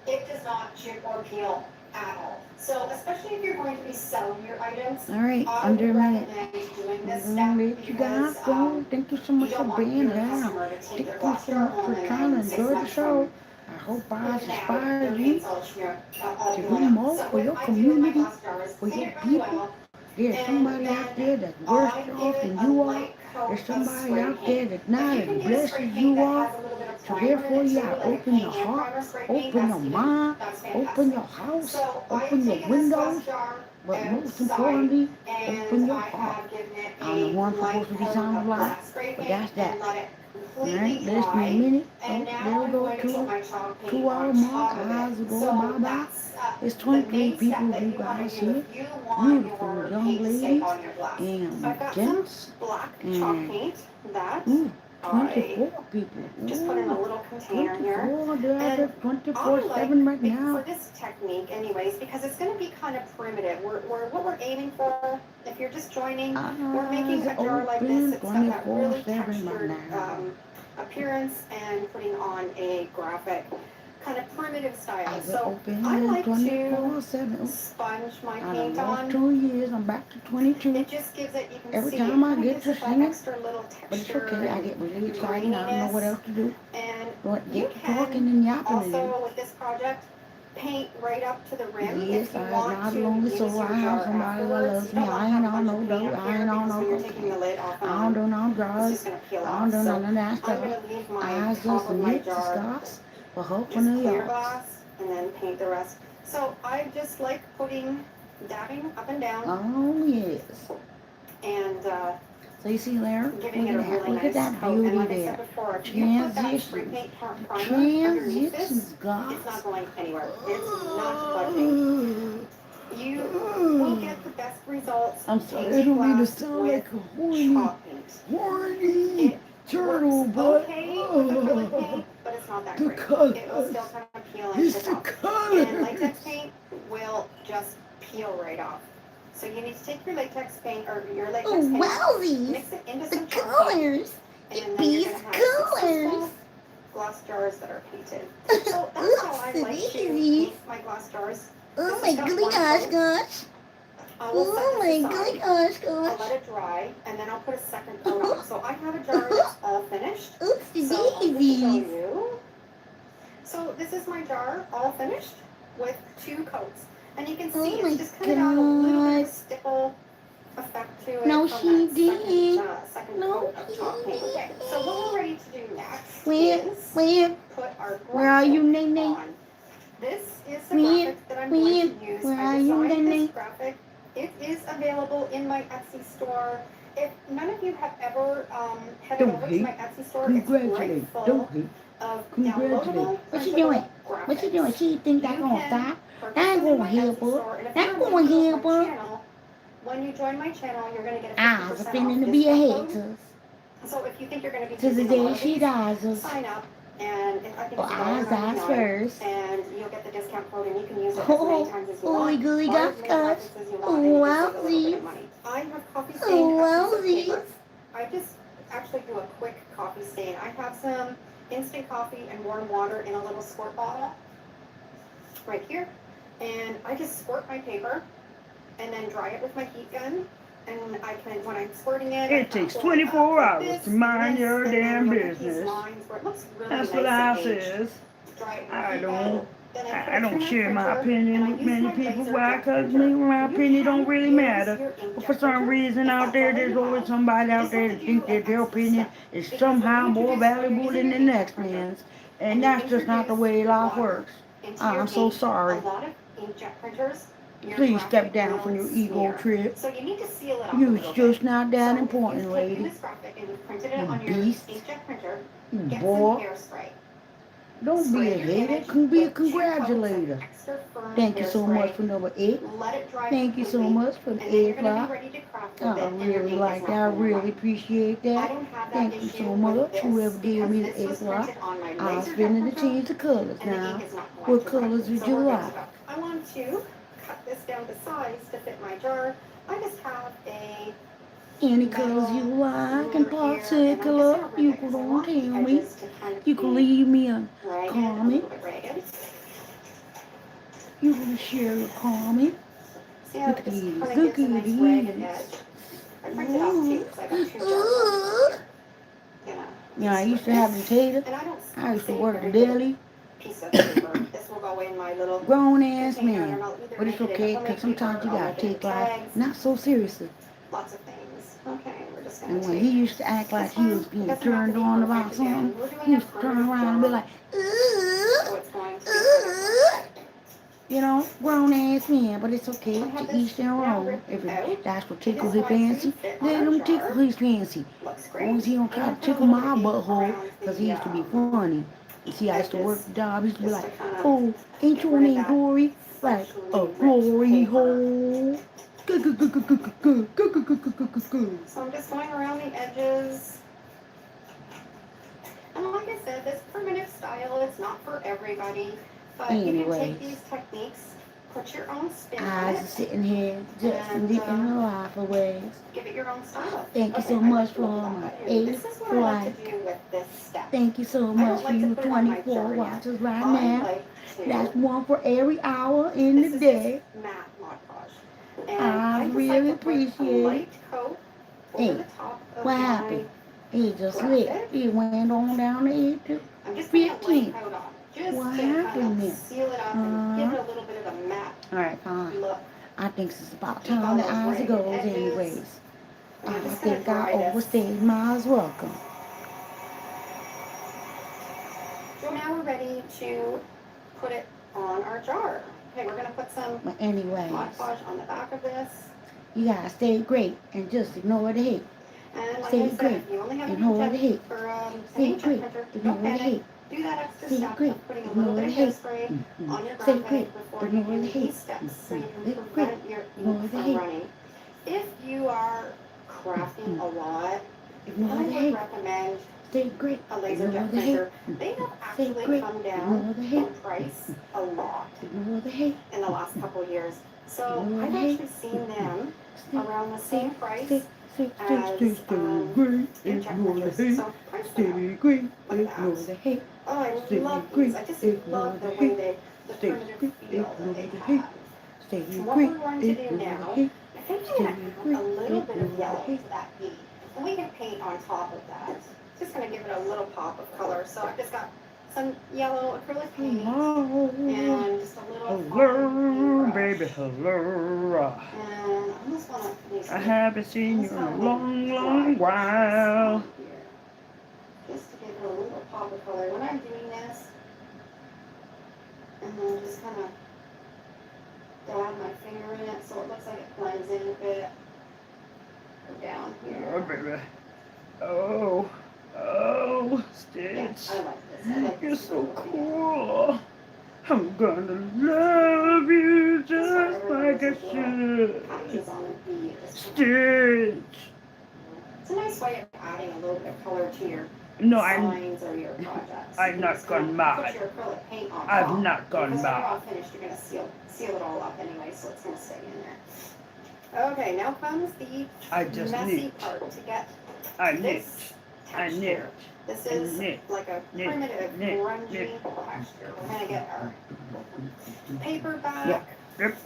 it does not chip or peel at all. So especially if you're going to be selling your items, All right. I Under would a minute. recommend doing this I'm step gonna let you guys because go. Thank you so you much for don't want being your here. customer to take Thank their you glass so jar much home for and trying to then 6 enjoy the months show. from I hope I now, their inspired you paint's all to all do peeling up. more So for your what I do with my community, glass jars, for clean your it really people, well, There's And somebody then out there that's I worse give off it than a you are. light coat There's of somebody spray out paint. there that's If not you as can get a blessed spray as paint you that are. has a little bit of So primer in therefore, it you too, gotta like a open paint your and heart, primer spray paint, open that's your even, mind, that's open fantastic. your house, So I have open your taken this glass windows, jar but most outside importantly, and open your I heart. have given it I don't know a what I'm light supposed to be coat sounding of like, black spray but paint that's and that. let it Alright, completely less than a dry. minute. And Oh, now there we I'm go. going to put my chalk paint 2 hour on mark. top of it. Eyes are going So bye-bye. that's It's the 23 main step people that you you want guys to do here. if you want Beautiful your young paint to stay ladies on your glass. So I've and got some gents black chalk and paint that 24 I people. just put in a Ooh, little container here. 24. They're And I 24/7 right like now. for this technique anyways, because it's going to be kind of primitive. What we're aiming for, if you're just joining, we're making Eyes a jar like this. open It's got that really 24/7 right textured now. appearance and putting on a graphic kind of primitive style. Eyes So open I like to 24/7. sponge my I paint done lost on. 2 years. I'm back to 22. It just gives it, you can Every see, time it I kind of get gives to it that singing, extra little but it's texture okay. I and get really excited. I don't know what graininess. else to do. And But you get to talking can and yapping again. also, with this project, paint right up to the rim Yes, if you I want not to lonely use soul. your I have jar somebody that afterwards. loves You me. don't want I to ain't have a on bunch no of paint dope. up I here ain't on because no when you're taking the cocaine. lid off and I don't on, do no it's drugs. just going to peel I don't off. do So none of that I'm stuff. going to leave my I just top of my hit the jar stocks for hoping just of clear yours. glass and then paint the rest. So I just like dabbing up and down Oh, yes. and So you see there? giving Look it at a that. really Look at nice that coat. And beauty like I there. said before, if you put that spray Transitions. paint primer underneath this, Transitions, guys. it's not going anywhere. It's not budging. You will get the best results I'm sorry, I painting don't mean to glass sound with like a horny chalk paint. horny It turtle, works but okay with acrylic paint, but it's not that the great. It will colors. still kind of peel into It's the the top. colors. And latex paint will just peel right off. So you need to take your latex paint or your latex Oh, paint, wowsies. mix it into The some chalk paint, colors. and then These you're going to have 6 colors. glass jars that are painted. So that's how I like to paint my glass jars. Oh This my has got one coat. gosh. I will set Oh this my aside. gosh. I'll let it dry, and then I'll put a second coat on. So I have a jar that's all finished. Oopsie So I'll just show daisies. you. So this is my jar all finished with 2 coats. And you can see Oh my it's just kind of got a little bit of a God. stipple effect to it No, from she that didn't. second No, coat of chalk paint. Okay, so what we're ready to do next is Where put our Where are you, graphic Nene? on. This is the graphic that I'm going to use. Where I are you, designed Nene? this graphic. It is available in my Etsy store. If none of you have ever headed over to my Etsy store, it's great full of downloadable What you printable doing? graphics. What you doing? She think that You gonna can stop? purchase That ain't them in gonna my help Etsy her. store, and if That you're a gonna member of help my her. channel, when you join my channel, you're going to get a I was 50% off finna to be a discount code. hater. So if you think you're going to be To the using a lot day of she these, dies us. sign up, and I think Well, it's eyes $1.99, first. and you'll get the discount code, and you can use it as many times as you want, Holy gooly or gosh as many gosh. graphics as you want, and you can save a little bit of Wowsies. money. I have coffee stained pieces of paper. Wowsies. I just actually do a quick coffee stain. I have some instant coffee and warm water in a little squirt bottle right here, and I just squirt my paper and then dry it with my heat gun. And I can, when I'm squirting it, It takes 24 hours to mind your damn business. Really That's nice what I and aged. says. Dry it with I heat don't. gun. Then I put it don't through share my printer, opinion and I with use many my people. laser Why? jet Because printer. my You opinion can don't really use matter. your But for inkjet some printer reason if out that's there, all that there's you always have. somebody You out just there have that to thinks do an that their extra opinion step. is Because somehow when you do more this, when you're valuable using than your the inkjet next printer, man's. and And you that's just not the introduce way life water works. into your I'm so ink, sorry. a lot of inkjet printers, your Please step graphic down will from your ego smear. trip. So you need to seal it off a You're little just bit. not that So if important, you've taken lady. this graphic and you've printed it You on your beast. inkjet printer, You get some boy. hairspray. Don't be a Spray your hater. image Can be a with 2 coats of congratulator. extra firm Thank you so much hairspray. for number 8. Let it dry Thank you so completely, much for and the then you're egg going to flop. be ready to craft I with it, and your really ink is like not that. I going to really run. appreciate I that. don't have that Thank you issue so with much. this Whoever gave because me the this egg was flop. printed on my I was laser jet finna to printer, change the colors and the ink now. is not going What to run. colors would So you we're good like? to go. I want to cut this down to size to fit my jar. I just have a Any colors you metal like in ruler here, and I'm just going particular, to rip you it because I can want the tell me. edges to kind of You can be leave me a ragged, a comment. little bit ragged. You can share your comment. See how Look it at just these. kind of Look gives a at nice these. ragged edge. I printed off 2 because I got 2 jars over here. You know, Yeah, I just used to like have this. the tater. And I don't I used to save work the very little deli. piece of paper. This will go in my little Grown ass container, man. and I'll either But make it's it okay, into because homemade sometimes paper, you I'll gotta make it into take life tags, not so seriously. lots of things. Okay, we're just gonna And when take he used to act like this he one. was It being doesn't have to turned be on perfect about again. something, We're he doing a used to turn primitive around and be job, like, so it's going to be perfect. you know, grown ass man. But it's okay, I have to this each their now own. ripped If out. that's what It tickle is his going to fancy, fit on let our him jar. tickle his fancy. Looks As great. long as he don't I'm try gonna to put a tickle little bit my of ink butthole, around because he used to be the funny. You see, I used to work edges, the job. He used to be just like, to kind of oh, ain't get your rid of name that Glory? Like, freshly ripped glory paper. hole. Go, go, go, go, go, go, go, go, go, go, go, go, go. So I'm just going around the edges. And like I said, this primitive style is not for everybody, but you can Anyways. take these techniques, put your own spin on I was it, sitting here just and living the life of ways. give it your own style. Thank you Okay, so I much like the for look of my that. And 8 this is what I like like. to do with this step. Thank you so I much don't for like to you put it on my 24 jar yet. watchers right I now. like to. That's one for every hour in This the is day. just matte Mod Podge. And I I just really like to put a appreciate it. light coat over Hey, the top of what my happened? It just lit. graphic. It went on down to 8 to I'm just putting a light 15. coat on, just What to kind happened of then? seal it up and give it a little bit of a matte Alright, fine. look. I think it's about Keep all time the those eyes ragged goes edges. anyways. And I I'm just going to think I dry this. overstayed my welcome. So now we're ready to put it on our jar. Okay, we're going to put some But anyways, Mod Podge on the back of this. you gotta stay great and just ignore the hate. And like Stay I said, great. if you only have an Ignore the inkjet hate. for an Stay inkjet great. printer, Ignore don't the panic. hate. Do that extra Stay step great. of putting a little Ignore bit the of hate. hairspray on your Stay graphic great. before Ignore you the do hate. these steps so you Stay prevent your Ignore ink the from hate. running. If you are crafting a lot, I Ignore the would hate. recommend Stay great. a laser Ignore jet the hate. printer. They have Stay actually great. come Ignore down the hate. in price a lot Ignore the hate. in the last couple of years. So Ignore I've the hate. actually seen them around the Stay, same price stay, stay, stay, as stay, stay great. inkjet Ignore the printers. hate. So price them out. Stay great. Look at Ignore that. the hate. Oh, I Stay love great. these. I just Ignore love the the way hate. the Stay primitive great. feel Ignore that they the hate. have. Stay What great. we're going to do Ignore the now, hate. I think I'm Stay going to add a great. little bit of Ignore the yellow hate. to that bead. And we can paint on top of that. Just going to give it a little pop of color. So I've just got some yellow acrylic paint Hello. and just a little Hello, paintbrush. baby, hello. And I almost want to I haven't seen you in a long, long while. Just to give it a little pop of color. When I'm doing this, and then just kind of dab my finger in it so it looks like it blends in a bit. Go down Oh, here. baby. Oh, oh, Yeah, Stitch. I like this. I like You're this so look. cool. I'm gonna love you just like I should. Patches on the bead. Stitch. It's a nice way of adding a little bit of color to your No, signs or your projects. I've You not just kinda gone mad. Put your acrylic paint on I've top. not gone Because when you're mad. all finished, you're going to seal it all up anyway, so it's going to stay in there. Okay, now comes the I just messy knit. part to get I knit. this I texture. knit. This I is knit. like a Knit. primitive, Knit. grungy Knit. texture. We're going to get our paper back Yep. Yep.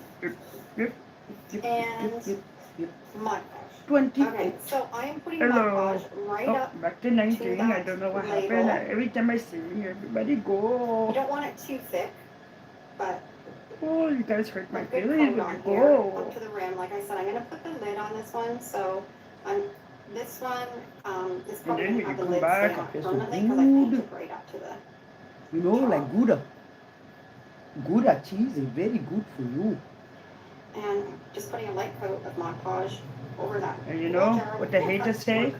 Yep. Yep. and Yep. Mod Podge. 20. Okay, so I am putting Mod Hello. Podge right Oh, up. back to 19. that I don't know what label. happened. Every time I sing, everybody You go. don't want it too thick, but Oh, you guys hurt my a good feelings coat when you on here, up go. to the rim. Like I said, I'm going to put the lid on this one, so this one is probably then going when to have you the come lid back, stay on it's permanently because I painted good. right up to the... You know, like Gouda. Gouda cheese is very good for you. And just putting a light coat of Mod Podge over that. And you little know jar. what the We'll cut haters this say? work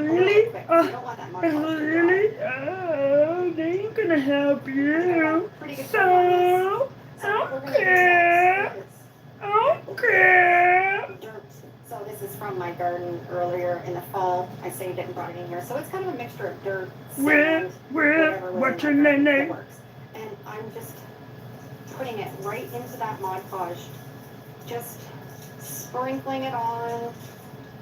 a little Really? quick, 'cause you don't want that Mod Podge to dry. Really? Oh, they ain't gonna help I think I got you. pretty good coat on this. So, So what we're going to do next is okay. dirt. So this is from my garden earlier in the fall. I saved it and brought it in here. So it's kind of a mixture of dirt, sand, whatever was What's in your my garden that name? works. And I'm just putting it right into that Mod Podge. Just sprinkling it on.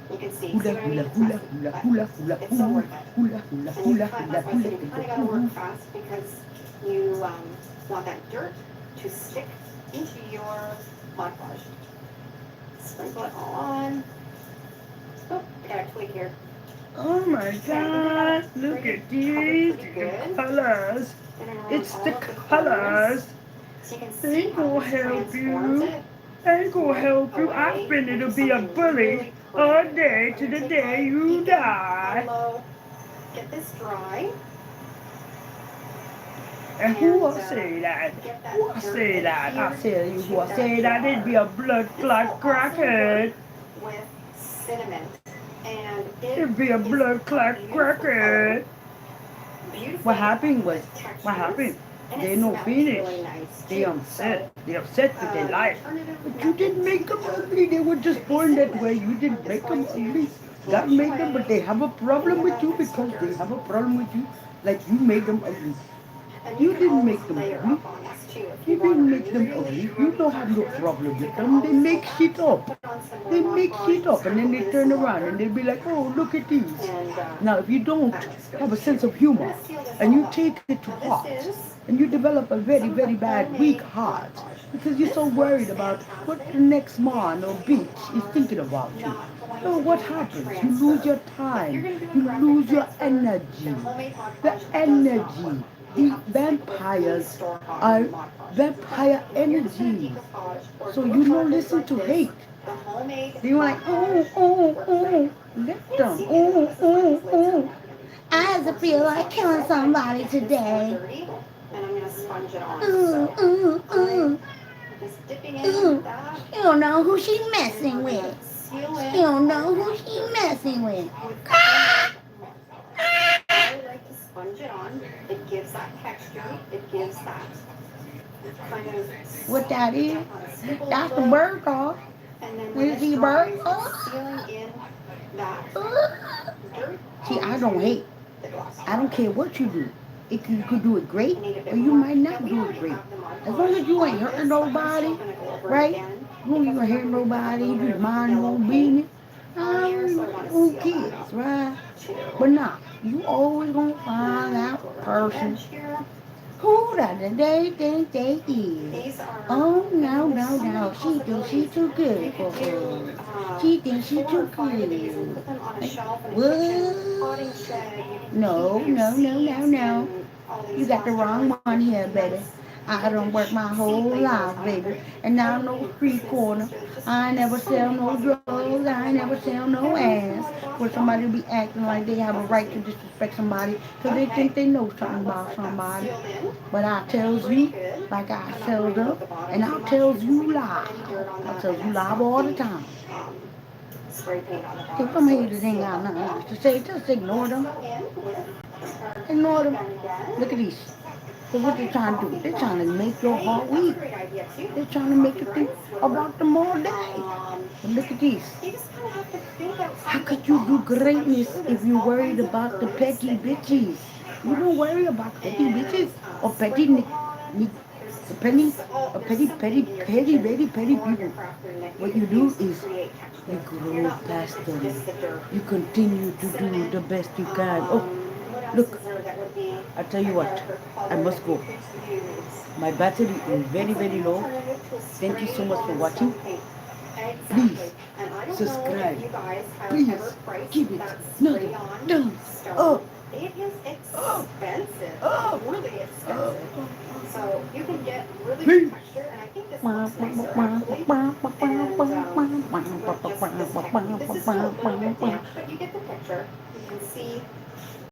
You can see Hula what I mean? hula It's hula messy, hula but hula hula it's so worth it. hula hula And you hula kind hula of, like I said, you hula kind of got to work fast because you want that dirt to stick into your Mod Podge. Sprinkle it all on. Oh, I got a twig here. Oh my God! Look at these Pretty good. colors. in and around It's all the of the colors. corners. So you can They see how gonna this help transforms you. it They gonna help you. away I've been into to be a something bully really all pretty. day I'm to gonna the take day my you beacon die. on low, get this dry, And who and will say that? get that Who will dirt say that? I adhered tell you to who will that say that it'd be jar. a blood This will clot also crackhead. work with cinnamon, and it It'd be a is blood a clot beautiful color, crackhead. beautiful What happened was, with what textures, happened? and They it no smells finish. really nice They too. upset. So They upset with their an life. alternative But you didn't method make to them dirt ugly. They were just could be born that cinnamon. way. You I'm didn't just make them going to ugly. God brush made them, but away they have a any problem of with that you extra because they dirt. have a problem with you. Like you made them ugly. And You can didn't always make them layer ugly. up on this too. If You you want didn't a make them really ugly. You throaty don't have no texture, problem you with can them. They always make go back, shit up. put on some They more Mod make Podge, shit up and then sprinkle they in turn some around and water, they'll be like, oh, look at these. and Now, if you don't I'm just have going a sense of to, humor seal this and all you up. take it to Now heart this is and you develop a very, some of the very bad, weak homemade heart Mod Podge. because you're This so works worried about what fantastic the next if man or you bitch is are thinking about you. not going So to what do a happens? You lose transfer. your If you're time. going to do a You graphic lose your transfer, energy. then homemade Mod The Podge does not work. energy. You The have to stick with the vampires store-bought are Mod Podge. vampire But if you're just going to energies. decoupage or So do a you don't project listen like to this, hate. the homemade They were like, Mod oh, Podge oh, works great. oh, let Yes, them, you can. oh, This is why oh, these lids are oh. napkin. I And have to this feel works like so killing well. I'm going somebody to get this more today. dirty, and I'm going to sponge it on. Ooh, So ooh, I'm ooh, just dipping in ooh. with that, You don't know who she's and messing we're going with. to seal You in don't all know of who that she's dirt messing with. with the homemade Mod Podge. I like to sponge it on. It gives that texture. It gives that kind of What that is? stipple That's the look. bird call. And then when Is this he dries, bird? it's sealing in that dirt See, I don't hate. the glass. I don't care what you do. You could do it great, I need a or bit you more. might Now not we do it already great. have the Mod As long as Podge you on ain't this, hurting but I'm nobody, still going to go over it right? again. You ain't Because gonna hurt remember, we put that nobody. little You bit just of mind your yellow own paint business. on here, so I want to Who seal that cares, up right? too. But nah, you always gonna And find then that go around the person edge here. who that they think they is. These are, Oh I no, mean, there's no, so many no. She thinks she possibilities. too good You for could do her. She thinks she 4 or too 5 of these and good. put them on a Like, shelf in a kitchen potting what? shed. You can No, keep your no, no, no, seeds no. in all You these got the wrong foster one here, baby. nice I done worked vintage my seed whole labels life, on it. baby. They're And now I'm totally no new street Christmas. corner. There's just I never so sell many no possibilities drugs. that I I never want to do. sell no Every once in a ass. while you wash For it off, somebody to be acting but like they have a that's right just to me. disrespect somebody because they Okay, think they know that something looks about like that's somebody. sealed in. But I tells Pretty you, good. like I I'm not tell worried them, about the bottom and too I much tells because we you didn't live. put any dirt on I that, tells and you that's live not all the the time. spray paint on the If bottom, them so haters it's ain't sealed got up nothing well. else to say, just ignore Let's them. go in with our Ignore them. gun again. Look at these. Because what they're Okay, trying to do, coffee they're trying to grounds. make your Hey, heart that's a weak. great idea too. They're trying to make Coffee you think grinds would work. about them all day. But look at these. You just kind of have to think How outside the could you do box. I'm greatness sure if there's you're all worried kinds of about the herbs petty that you bitches? can You don't crush worry about petty and bitches or petty, sprinkle on. There's, or there's petty, something petty, in your petty, kitchen petty, petty or in your people. craft room that you What you can do use to is create you texture. You're grow not past limited to them. just the dirt. You continue to do the Cinnamon. best you can. Oh, What else look, is there that would be I tell you a what, darker I color must that you go. could use? My battery is very, It's like very an low. alternative to a Thank you so much for spray-on watching. stone paint. Please Exactly. And I don't know subscribe. if you guys have Please ever priced give it that another spray-on thumbs stone. up. It is Up. expensive. Up. Really Up. expensive. So you can get really Please. good texture, and I think this looks nicer actually. And with just this texture. This is still a little bit damp, but you get the picture. You can see